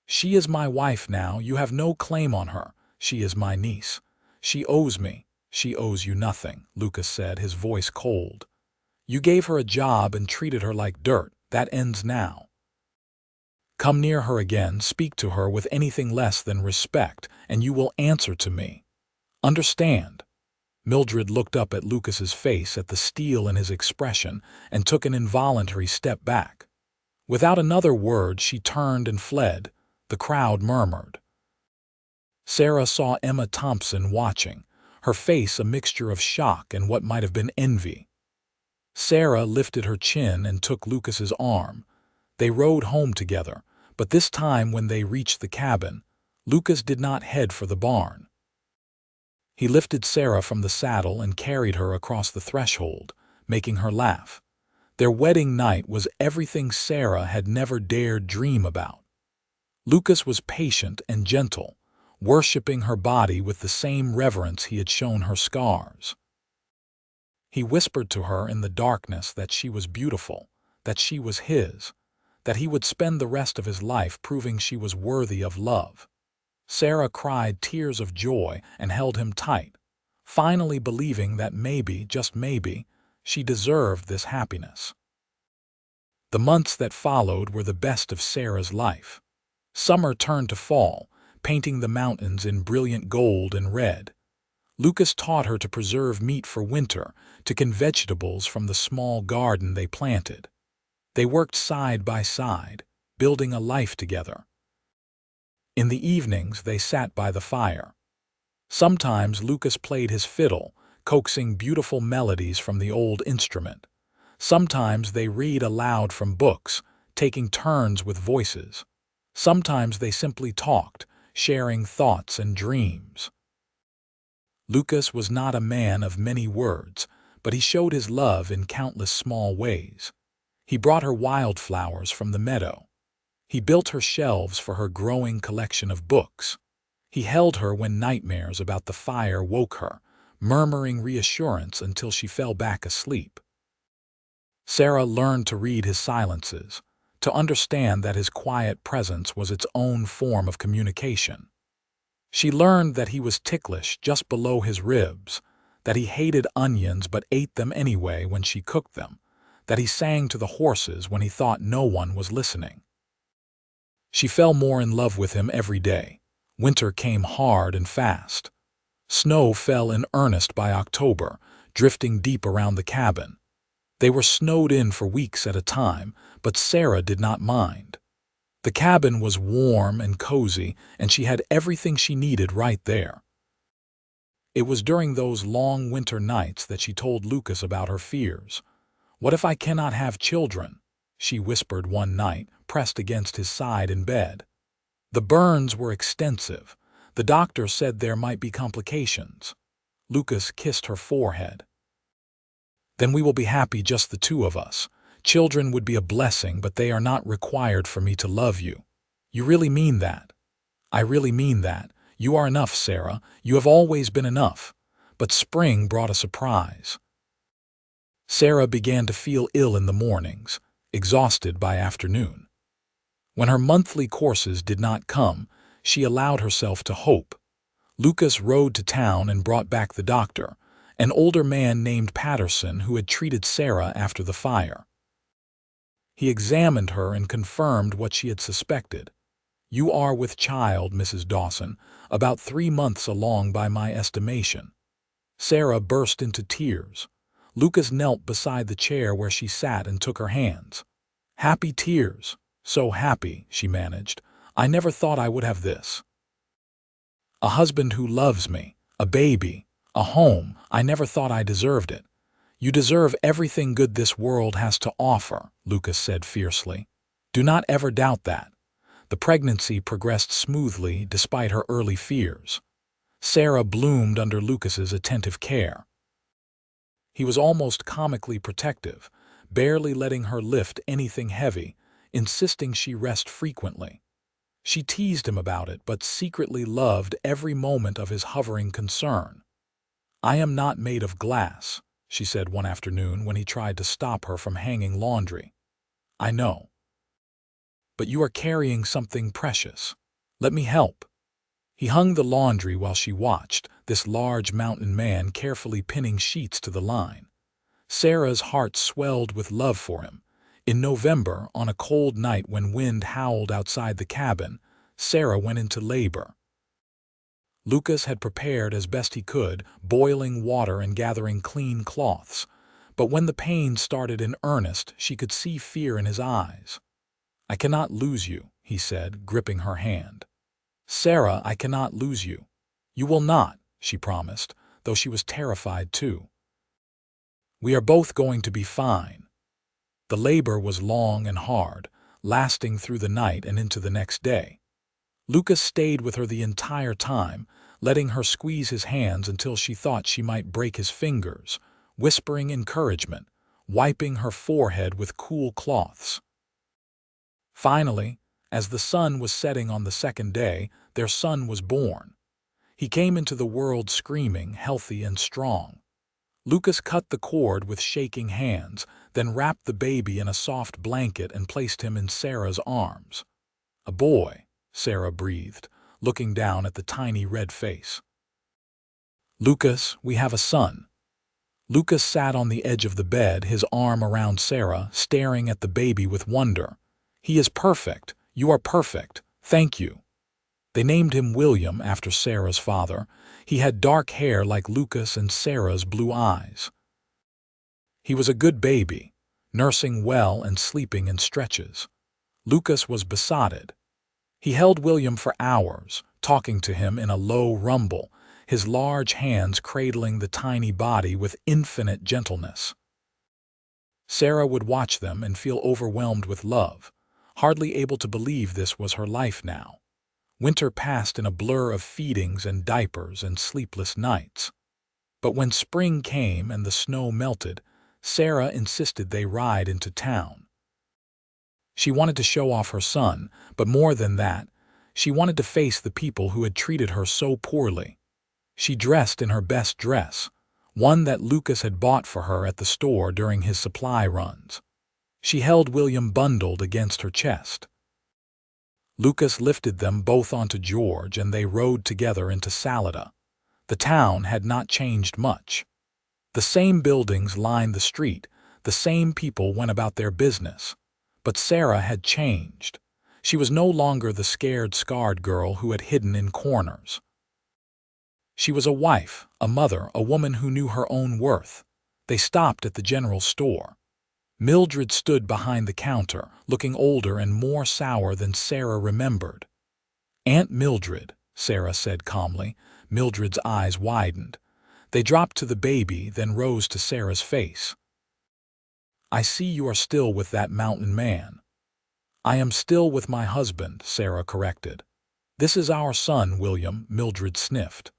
"She is my wife now. You have no claim on her. She is my niece. She owes me." "She owes you nothing," Lucas said, his voice cold. "You gave her a job and treated her like dirt. That ends now. Come near her again, speak to her with anything less than respect, and you will answer to me. Understand?" Mildred looked up at Lucas's face, at the steel in his expression, and took an involuntary step back. Without another word, she turned and fled. The crowd murmured. Sarah saw Emma Thompson watching, her face a mixture of shock and what might have been envy. Sarah lifted her chin and took Lucas's arm. They rode home together, but this time when they reached the cabin, Lucas did not head for the barn. He lifted Sarah from the saddle and carried her across the threshold, making her laugh. Their wedding night was everything Sarah had never dared dream about. Lucas was patient and gentle, worshipping her body with the same reverence he had shown her scars. He whispered to her in the darkness that she was beautiful, that she was his, that he would spend the rest of his life proving she was worthy of love. Sarah cried tears of joy and held him tight, finally believing that maybe, just maybe, she deserved this happiness. The months that followed were the best of Sarah's life. Summer turned to fall, painting the mountains in brilliant gold and red. Lucas taught her to preserve meat for winter, to can vegetables from the small garden they planted. They worked side by side, building a life together. In the evenings, they sat by the fire. Sometimes Lucas played his fiddle, coaxing beautiful melodies from the old instrument. Sometimes they read aloud from books, taking turns with voices. Sometimes they simply talked, sharing thoughts and dreams. Lucas was not a man of many words, but he showed his love in countless small ways. He brought her wildflowers from the meadow. He built her shelves for her growing collection of books. He held her when nightmares about the fire woke her, murmuring reassurance until she fell back asleep. Sarah learned to read his silences, to understand that his quiet presence was its own form of communication. She learned that he was ticklish just below his ribs, that he hated onions but ate them anyway when she cooked them, that he sang to the horses when he thought no one was listening. She fell more in love with him every day. Winter came hard and fast. Snow fell in earnest by October, drifting deep around the cabin. They were snowed in for weeks at a time, but Sarah did not mind. The cabin was warm and cozy, and she had everything she needed right there. It was during those long winter nights that she told Lucas about her fears. "What if I cannot have children?" she whispered one night, pressed against his side in bed. The burns were extensive. The doctor said there might be complications. Lucas kissed her forehead. "Then we will be happy, just the two of us. Children would be a blessing, but they are not required for me to love you." "You really mean that?" "I really mean that. You are enough, Sarah. You have always been enough." But spring brought a surprise. Sarah began to feel ill in the mornings, exhausted by afternoon. When her monthly courses did not come, she allowed herself to hope. Lucas rode to town and brought back the doctor, an older man named Patterson who had treated Sarah after the fire. He examined her and confirmed what she had suspected. "You are with child, Mrs. Dawson, about 3 months along by my estimation." Sarah burst into tears. Lucas knelt beside the chair where she sat and took her hands. "Happy tears. So happy," she managed. "I never thought I would have this. A husband who loves me, a baby, a home. I never thought I deserved it." "You deserve everything good this world has to offer," Lucas said fiercely. "Do not ever doubt that." The pregnancy progressed smoothly despite her early fears. Sarah bloomed under Lucas's attentive care. He was almost comically protective, barely letting her lift anything heavy, insisting she rest frequently. She teased him about it, but secretly loved every moment of his hovering concern. "I am not made of glass," she said one afternoon when he tried to stop her from hanging laundry. "I know. But you are carrying something precious. Let me help." He hung the laundry while she watched, this large mountain man carefully pinning sheets to the line. Sarah's heart swelled with love for him. In November, on a cold night when wind howled outside the cabin, Sarah went into labor. Lucas had prepared as best he could, boiling water and gathering clean cloths. But when the pain started in earnest, she could see fear in his eyes. "I cannot lose you," he said, gripping her hand. "Sarah, I cannot lose you." "You will not," she promised, though she was terrified too. "We are both going to be fine." The labor was long and hard, lasting through the night and into the next day. Lucas stayed with her the entire time, letting her squeeze his hands until she thought she might break his fingers, whispering encouragement, wiping her forehead with cool cloths. Finally, as the sun was setting on the second day, their son was born. He came into the world screaming, healthy and strong. Lucas cut the cord with shaking hands, then wrapped the baby in a soft blanket and placed him in Sarah's arms. "A boy," Sarah breathed, looking down at the tiny red face. "Lucas, we have a son." Lucas sat on the edge of the bed, his arm around Sarah, staring at the baby with wonder. "He is perfect. You are perfect. Thank you." They named him William after Sarah's father. He had dark hair like Lucas and Sarah's blue eyes. He was a good baby, nursing well and sleeping in stretches. Lucas was besotted. He held William for hours, talking to him in a low rumble, his large hands cradling the tiny body with infinite gentleness. Sarah would watch them and feel overwhelmed with love, hardly able to believe this was her life now. Winter passed in a blur of feedings and diapers and sleepless nights. But when spring came and the snow melted, Sarah insisted they ride into town. She wanted to show off her son, but more than that, she wanted to face the people who had treated her so poorly. She dressed in her best dress, one that Lucas had bought for her at the store during his supply runs. She held William bundled against her chest. Lucas lifted them both onto George and they rode together into Salida. The town had not changed much. The same buildings lined the street, the same people went about their business. But Sarah had changed. She was no longer the scared, scarred girl who had hidden in corners. She was a wife, a mother, a woman who knew her own worth. They stopped at the general store. Mildred stood behind the counter, looking older and more sour than Sarah remembered. "Aunt Mildred," Sarah said calmly. Mildred's eyes widened. They dropped to the baby, then rose to Sarah's face. "I see you are still with that mountain man." "I am still with my husband," Sarah corrected. "This is our son, William," Mildred sniffed.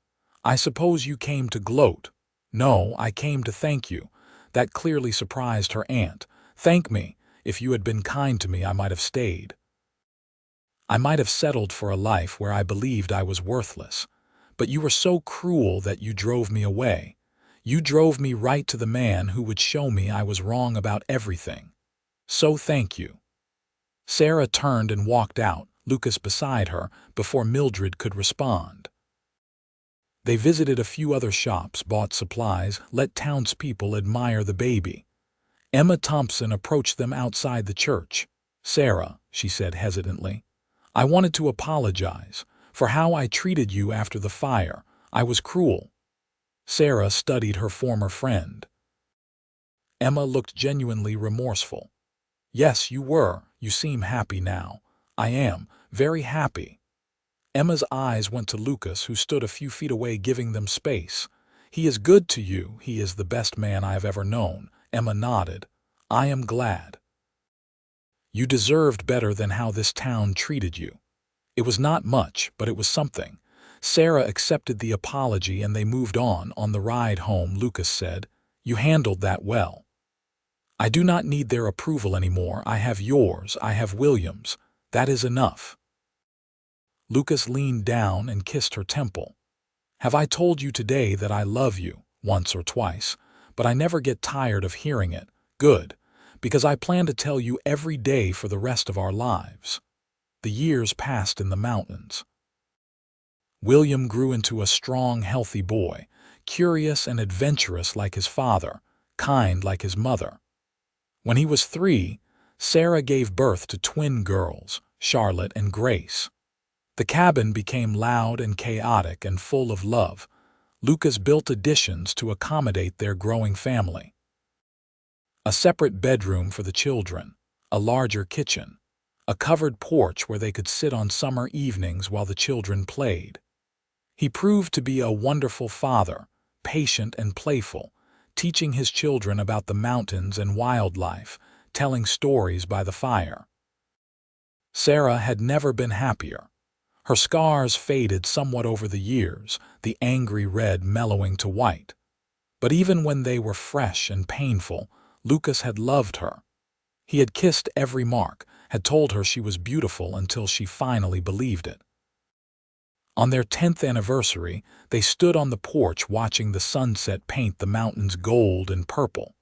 "I suppose you came to gloat." "No, I came to thank you." That clearly surprised her aunt. "Thank me. If you had been kind to me, I might have stayed. I might have settled for a life where I believed I was worthless. But you were so cruel that you drove me away. You drove me right to the man who would show me I was wrong about everything. So thank you." Sarah turned and walked out, Lucas beside her, before Mildred could respond. They visited a few other shops, bought supplies, let townspeople admire the baby. Emma Thompson approached them outside the church. "Sarah," she said hesitantly, "I wanted to apologize for how I treated you after the fire. I was cruel." Sarah studied her former friend. Emma looked genuinely remorseful. "Yes, you were. You seem happy now." "I am, very happy." Emma's eyes went to Lucas, who stood a few feet away giving them space. "He is good to you. He is the best man I have ever known." Emma nodded. "I am glad. You deserved better than how this town treated you." It was not much, but it was something. Sarah accepted the apology and they moved on. On the ride home, Lucas said, "You handled that well. I do not need their approval anymore. I have yours. I have William's. That is enough." Lucas leaned down and kissed her temple. "Have I told you today that I love you?" Once or twice. but I never get tired of hearing it. Good, because I plan to tell you every day for the rest of our lives. The years passed in the mountains. William grew into a strong, healthy boy, curious and adventurous like his father, kind like his mother. When he was 3, Sarah gave birth to twin girls, Charlotte and Grace. The cabin became loud and chaotic and full of love. Lucas built additions to accommodate their growing family. A separate bedroom for the children, a larger kitchen, a covered porch where they could sit on summer evenings while the children played. He proved to be a wonderful father, patient and playful, teaching his children about the mountains and wildlife, telling stories by the fire. Sarah had never been happier. Her scars faded somewhat over the years, the angry red mellowing to white. But even when they were fresh and painful, Lucas had loved her. He had kissed every mark, had told her she was beautiful until she finally believed it. On their 10th anniversary, they stood on the porch watching the sunset paint the mountains gold and purple.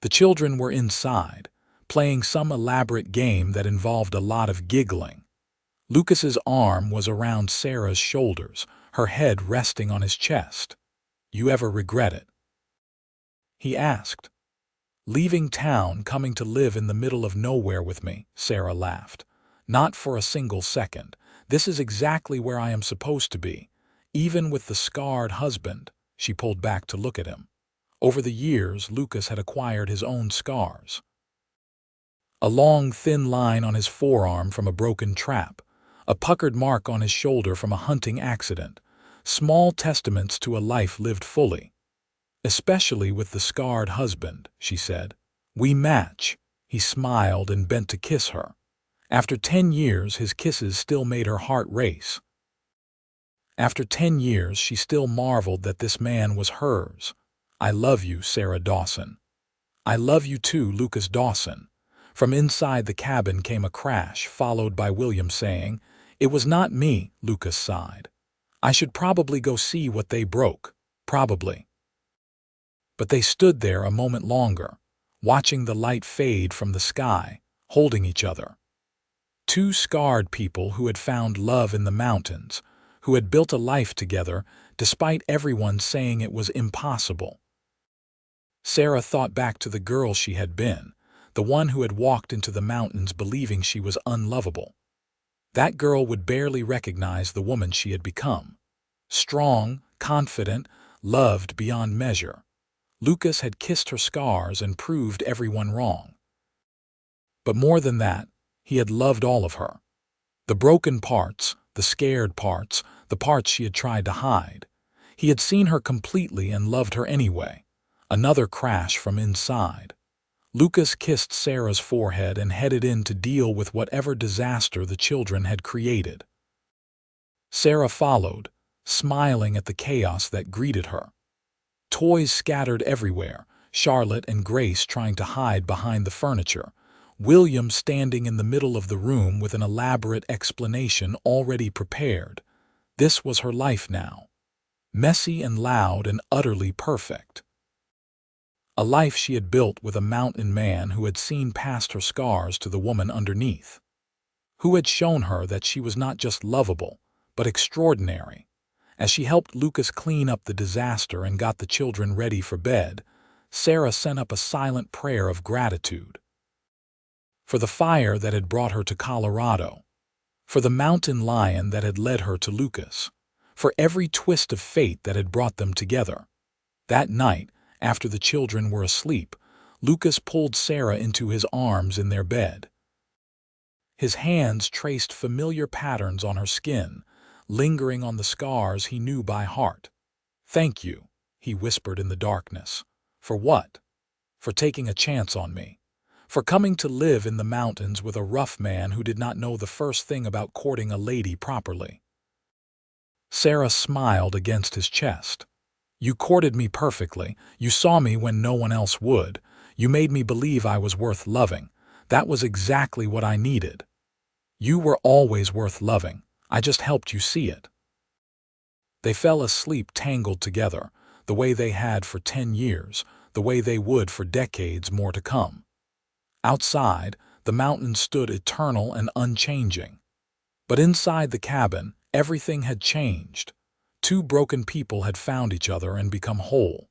The children were inside, playing some elaborate game that involved a lot of giggling. Lucas's arm was around Sarah's shoulders, her head resting on his chest. "You ever regret it?" he asked. "Leaving town, coming to live in the middle of nowhere with me," Sarah laughed. "Not for a single second. This is exactly where I am supposed to be. Even with the scarred husband," she pulled back to look at him. Over the years, Lucas had acquired his own scars. A long, thin line on his forearm from a broken trap, a puckered mark on his shoulder from a hunting accident, small testaments to a life lived fully. "Especially with the scarred husband," she said. "We match." He smiled and bent to kiss her. After 10 years, his kisses still made her heart race. After 10 years, she still marveled that this man was hers. "I love you, Sarah Dawson." "I love you too, Lucas Dawson." From inside the cabin came a crash, followed by William saying, "It was not me," Lucas sighed. "I should probably go see what they broke. Probably." But they stood there a moment longer, watching the light fade from the sky, holding each other. Two scarred people who had found love in the mountains, who had built a life together despite everyone saying it was impossible. Sarah thought back to the girl she had been, the one who had walked into the mountains believing she was unlovable. That girl would barely recognize the woman she had become. Strong, confident, loved beyond measure. Lucas had kissed her scars and proved everyone wrong. But more than that, he had loved all of her. The broken parts, the scared parts, the parts she had tried to hide. He had seen her completely and loved her anyway. Another crash from inside. Lucas kissed Sarah's forehead and headed in to deal with whatever disaster the children had created. Sarah followed, smiling at the chaos that greeted her. Toys scattered everywhere, Charlotte and Grace trying to hide behind the furniture, William standing in the middle of the room with an elaborate explanation already prepared. This was her life now. Messy and loud and utterly perfect. A life she had built with a mountain man who had seen past her scars to the woman underneath. Who had shown her that she was not just lovable, but extraordinary. As she helped Lucas clean up the disaster and got the children ready for bed, Sarah sent up a silent prayer of gratitude. For the fire that had brought her to Colorado. For the mountain lion that had led her to Lucas. For every twist of fate that had brought them together. That night, after the children were asleep, Lucas pulled Sarah into his arms in their bed. His hands traced familiar patterns on her skin, lingering on the scars he knew by heart. "Thank you," he whispered in the darkness. "For what?" "For taking a chance on me. For coming to live in the mountains with a rough man who did not know the first thing about courting a lady properly." Sarah smiled against his chest. "You courted me perfectly. You saw me when no one else would. You made me believe I was worth loving. That was exactly what I needed. You were always worth loving. I just helped you see it." They fell asleep tangled together, the way they had for 10 years, the way they would for decades more to come. Outside, the mountains stood eternal and unchanging. But inside the cabin, everything had changed. Two broken people had found each other and become whole.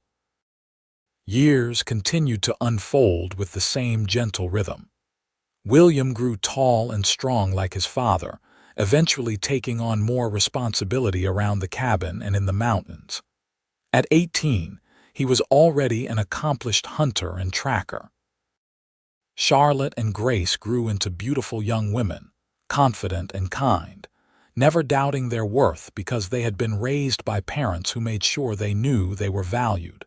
Years continued to unfold with the same gentle rhythm. William grew tall and strong like his father, eventually taking on more responsibility around the cabin and in the mountains. At 18, he was already an accomplished hunter and tracker. Charlotte and Grace grew into beautiful young women, confident and kind, never doubting their worth because they had been raised by parents who made sure they knew they were valued.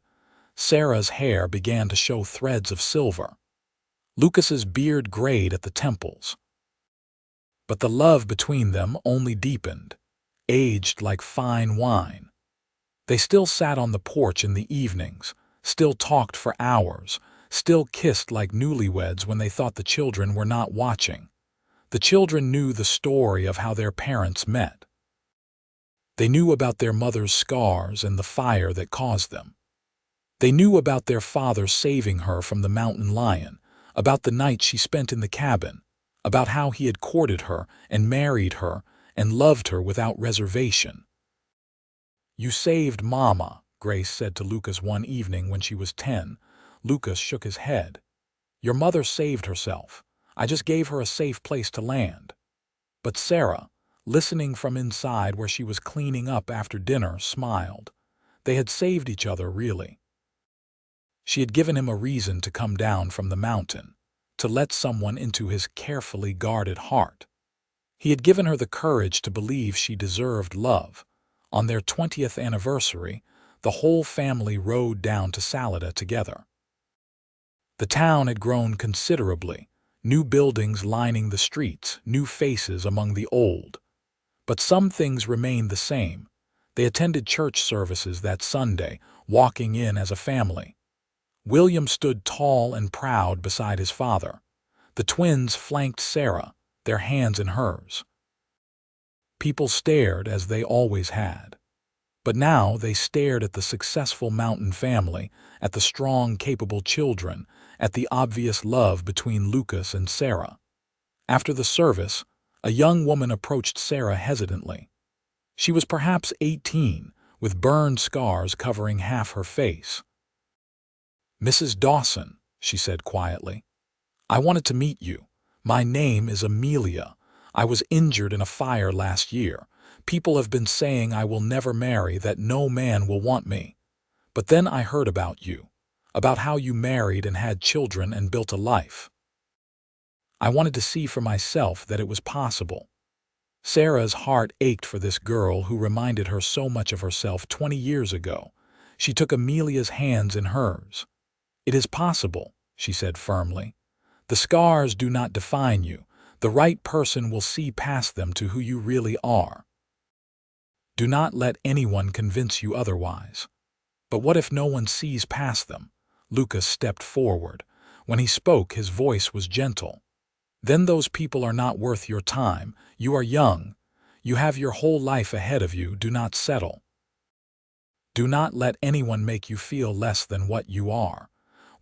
Sarah's hair began to show threads of silver. Lucas's beard grayed at the temples. But the love between them only deepened, aged like fine wine. They still sat on the porch in the evenings, still talked for hours, still kissed like newlyweds when they thought the children were not watching. The children knew the story of how their parents met. They knew about their mother's scars and the fire that caused them. They knew about their father saving her from the mountain lion, about the night she spent in the cabin, about how he had courted her and married her and loved her without reservation. "You saved Mama," Grace said to Lucas one evening when she was 10. Lucas shook his head. "Your mother saved herself. I just gave her a safe place to land." But Sarah, listening from inside where she was cleaning up after dinner, smiled. They had saved each other, really. She had given him a reason to come down from the mountain, to let someone into his carefully guarded heart. He had given her the courage to believe she deserved love. On their 20th anniversary, the whole family rode down to Salida together. The town had grown considerably, new buildings lining the streets, new faces among the old. But some things remained the same. They attended church services that Sunday, walking in as a family. William stood tall and proud beside his father. The twins flanked Sarah, their hands in hers. People stared as they always had. But now they stared at the successful mountain family, at the strong, capable children, at the obvious love between Lucas and Sarah. After the service, a young woman approached Sarah hesitantly. She was perhaps 18, with burned scars covering half her face. "Mrs. Dawson," she said quietly, "I wanted to meet you. My name is Amelia. I was injured in a fire last year. People have been saying I will never marry, that no man will want me. But then I heard about you, about how you married and had children and built a life. I wanted to see for myself that it was possible." Sarah's heart ached for this girl who reminded her so much of herself 20 years ago. She took Amelia's hands in hers. "It is possible," she said firmly. "The scars do not define you. The right person will see past them to who you really are. Do not let anyone convince you otherwise." "But what if no one sees past them?" Lucas stepped forward. When he spoke, his voice was gentle. "Then those people are not worth your time. You are young. You have your whole life ahead of you. Do not settle. Do not let anyone make you feel less than what you are.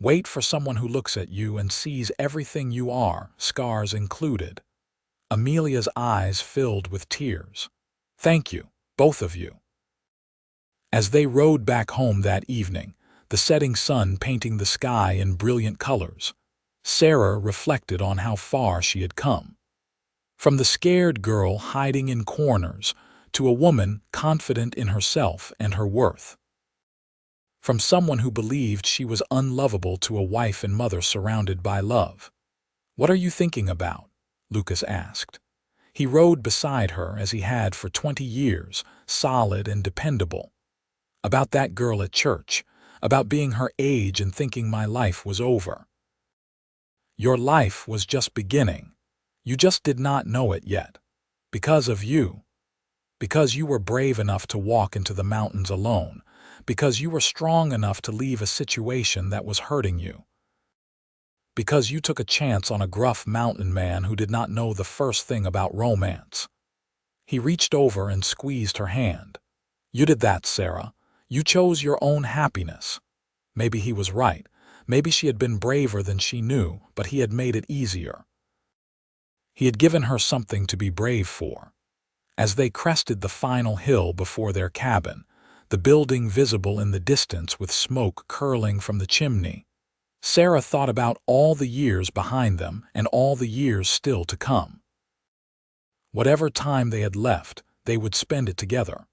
Wait for someone who looks at you and sees everything you are, scars included." Amelia's eyes filled with tears. "Thank you, both of you." As they rode back home that evening, the setting sun painting the sky in brilliant colors, Sarah reflected on how far she had come. From the scared girl hiding in corners to a woman confident in herself and her worth. From someone who believed she was unlovable to a wife and mother surrounded by love. "What are you thinking about?" Lucas asked. He rode beside her as he had for 20 years, solid and dependable. "About that girl at church, about being her age and thinking my life was over." "Your life was just beginning. You just did not know it yet. Because of you. Because you were brave enough to walk into the mountains alone. Because you were strong enough to leave a situation that was hurting you. Because you took a chance on a gruff mountain man who did not know the first thing about romance." He reached over and squeezed her hand. "You did that, Sarah. You chose your own happiness. Maybe he was right. Maybe she had been braver than she knew, but he had made it easier. He had given her something to be brave for. As they crested the final hill before their cabin, the building visible in the distance with smoke curling from the chimney, Sarah thought about all the years behind them and all the years still to come. Whatever time they had left, they would spend it together.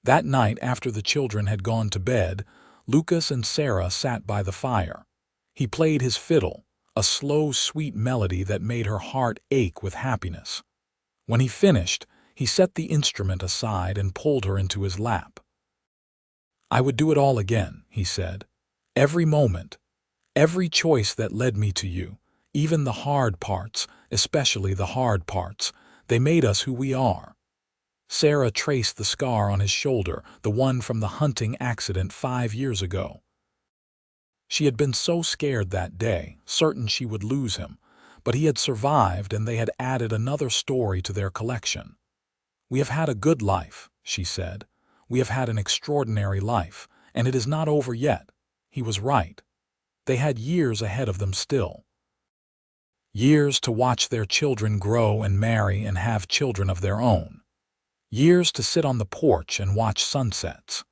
That night, after the children had gone to bed, Lucas and Sarah sat by the fire. He played his fiddle, a slow, sweet melody that made her heart ache with happiness. When he finished, he set the instrument aside and pulled her into his lap. "I would do it all again," he said. "Every moment, every choice that led me to you, even the hard parts, especially the hard parts, they made us who we are." Sarah traced the scar on his shoulder, the one from the hunting accident 5 years ago. She had been so scared that day, certain she would lose him, but he had survived and they had added another story to their collection. "We have had a good life," she said. "We have had an extraordinary life, and it is not over yet." He was right. They had years ahead of them still. Years to watch their children grow and marry and have children of their own. Years to sit on the porch and watch sunsets.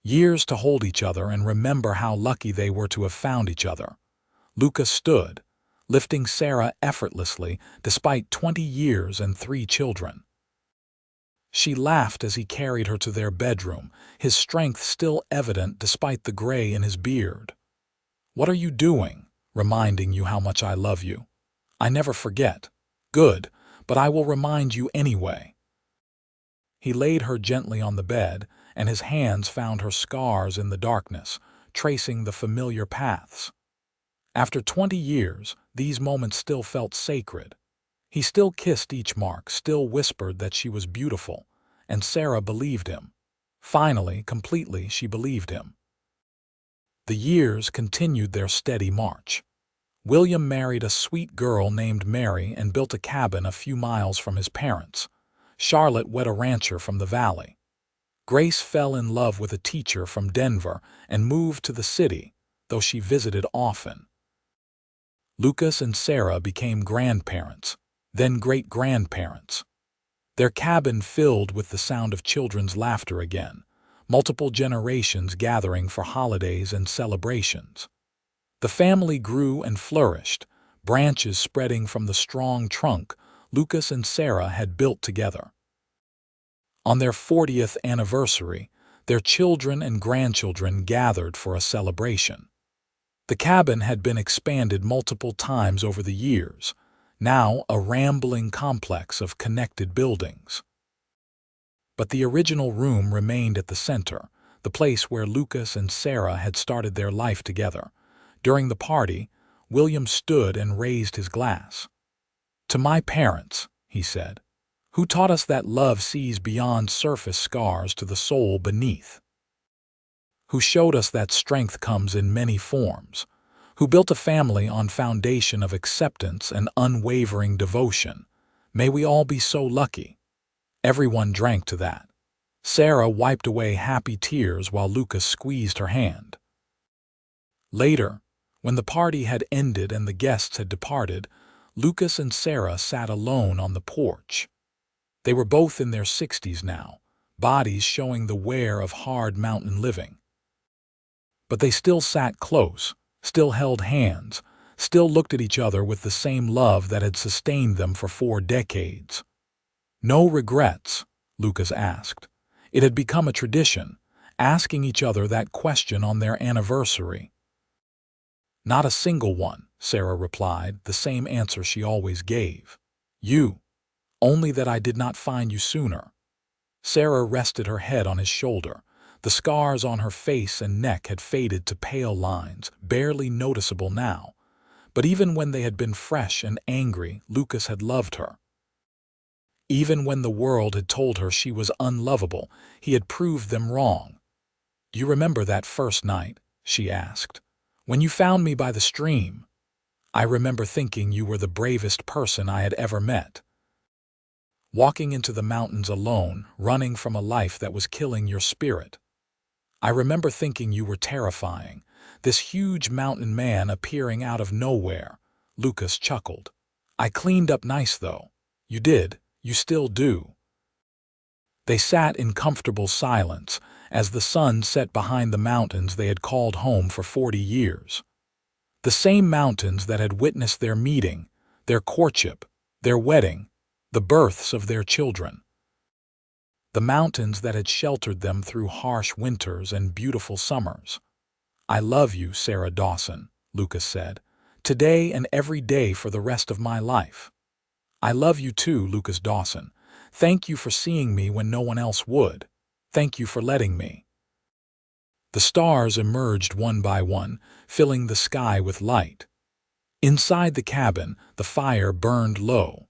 Years to hold each other and remember how lucky they were to have found each other. Lucas stood, lifting Sarah effortlessly despite 20 years and 3 children. She laughed as he carried her to their bedroom, his strength still evident despite the gray in his beard. "What are you doing?" "Reminding you how much I love you." "I never forget." "Good, but I will remind you anyway." He laid her gently on the bed, and his hands found her scars in the darkness, tracing the familiar paths. After 20 years, these moments still felt sacred. He still kissed each mark, still whispered that she was beautiful, and Sarah believed him. Finally, completely, she believed him. The years continued their steady march. William married a sweet girl named Mary and built a cabin a few miles from his parents. Charlotte wed a rancher from the valley. Grace fell in love with a teacher from Denver and moved to the city, though she visited often. Lucas and Sarah became grandparents, then great-grandparents. Their cabin filled with the sound of children's laughter again, multiple generations gathering for holidays and celebrations. The family grew and flourished, branches spreading from the strong trunk Lucas and Sarah had built together. On their 40th anniversary, their children and grandchildren gathered for a celebration. The cabin had been expanded multiple times over the years, now a rambling complex of connected buildings. But the original room remained at the center, the place where Lucas and Sarah had started their life together. During the party, William stood and raised his glass. "To my parents," he said, "who taught us that love sees beyond surface scars to the soul beneath. Who showed us that strength comes in many forms. Who built a family on foundation of acceptance and unwavering devotion. May we all be so lucky." Everyone drank to that. Sarah wiped away happy tears while Lucas squeezed her hand. Later, when the party had ended and the guests had departed, Lucas and Sarah sat alone on the porch. They were both in their 60s now, bodies showing the wear of hard mountain living. But they still sat close, still held hands, still looked at each other with the same love that had sustained them for 4 decades. "No regrets?" Lucas asked. It had become a tradition, asking each other that question on their anniversary. "Not a single one," Sarah replied, the same answer she always gave. "You. Only that I did not find you sooner." Sarah rested her head on his shoulder. The scars on her face and neck had faded to pale lines, barely noticeable now. But even when they had been fresh and angry, Lucas had loved her. Even when the world had told her she was unlovable, he had proved them wrong. "Do you remember that first night?" she asked. "When you found me by the stream? I remember thinking you were the bravest person I had ever met. Walking into the mountains alone, running from a life that was killing your spirit. I remember thinking you were terrifying, this huge mountain man appearing out of nowhere. Lucas chuckled. "I cleaned up nice, though." "You did. You still do." They sat in comfortable silence as the sun set behind the mountains they had called home for 40 years. The same mountains that had witnessed their meeting, their courtship, their wedding, the births of their children. The mountains that had sheltered them through harsh winters and beautiful summers. "I love you, Sarah Dawson," Lucas said, "today and every day for the rest of my life." "I love you too, Lucas Dawson. Thank you for seeing me when no one else would. Thank you for letting me." The stars emerged one by one, filling the sky with light. Inside the cabin, the fire burned low.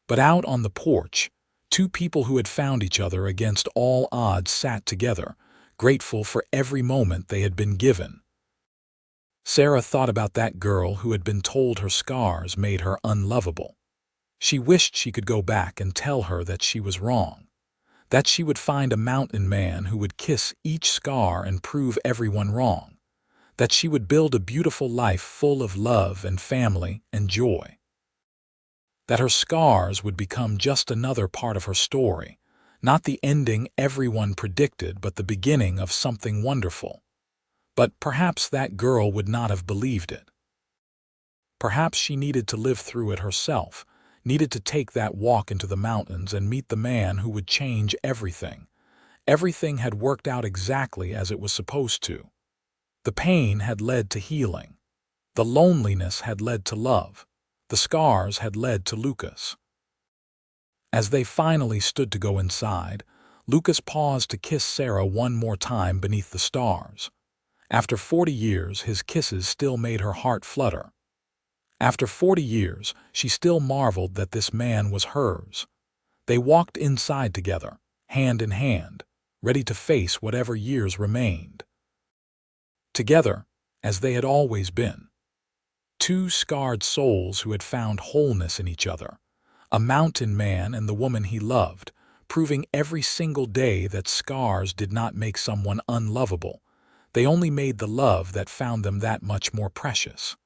But out on the porch, two people who had found each other against all odds sat together, grateful for every moment they had been given. Sarah thought about that girl who had been told her scars made her unlovable. She wished she could go back and tell her that she was wrong, that she would find a mountain man who would kiss each scar and prove everyone wrong, that she would build a beautiful life full of love and family and joy. That her scars would become just another part of her story, not the ending everyone predicted, but the beginning of something wonderful. But perhaps that girl would not have believed it. Perhaps she needed to live through it herself, needed to take that walk into the mountains and meet the man who would change everything. Everything had worked out exactly as it was supposed to. The pain had led to healing. The loneliness had led to love. The scars had led to Lucas. As they finally stood to go inside, Lucas paused to kiss Sarah one more time beneath the stars. After 40 years, his kisses still made her heart flutter. After 40 years, she still marveled that this man was hers. They walked inside together, hand in hand, ready to face whatever years remained. Together, as they had always been. Two scarred souls who had found wholeness in each other. A mountain man and the woman he loved, proving every single day that scars did not make someone unlovable. They only made the love that found them that much more precious.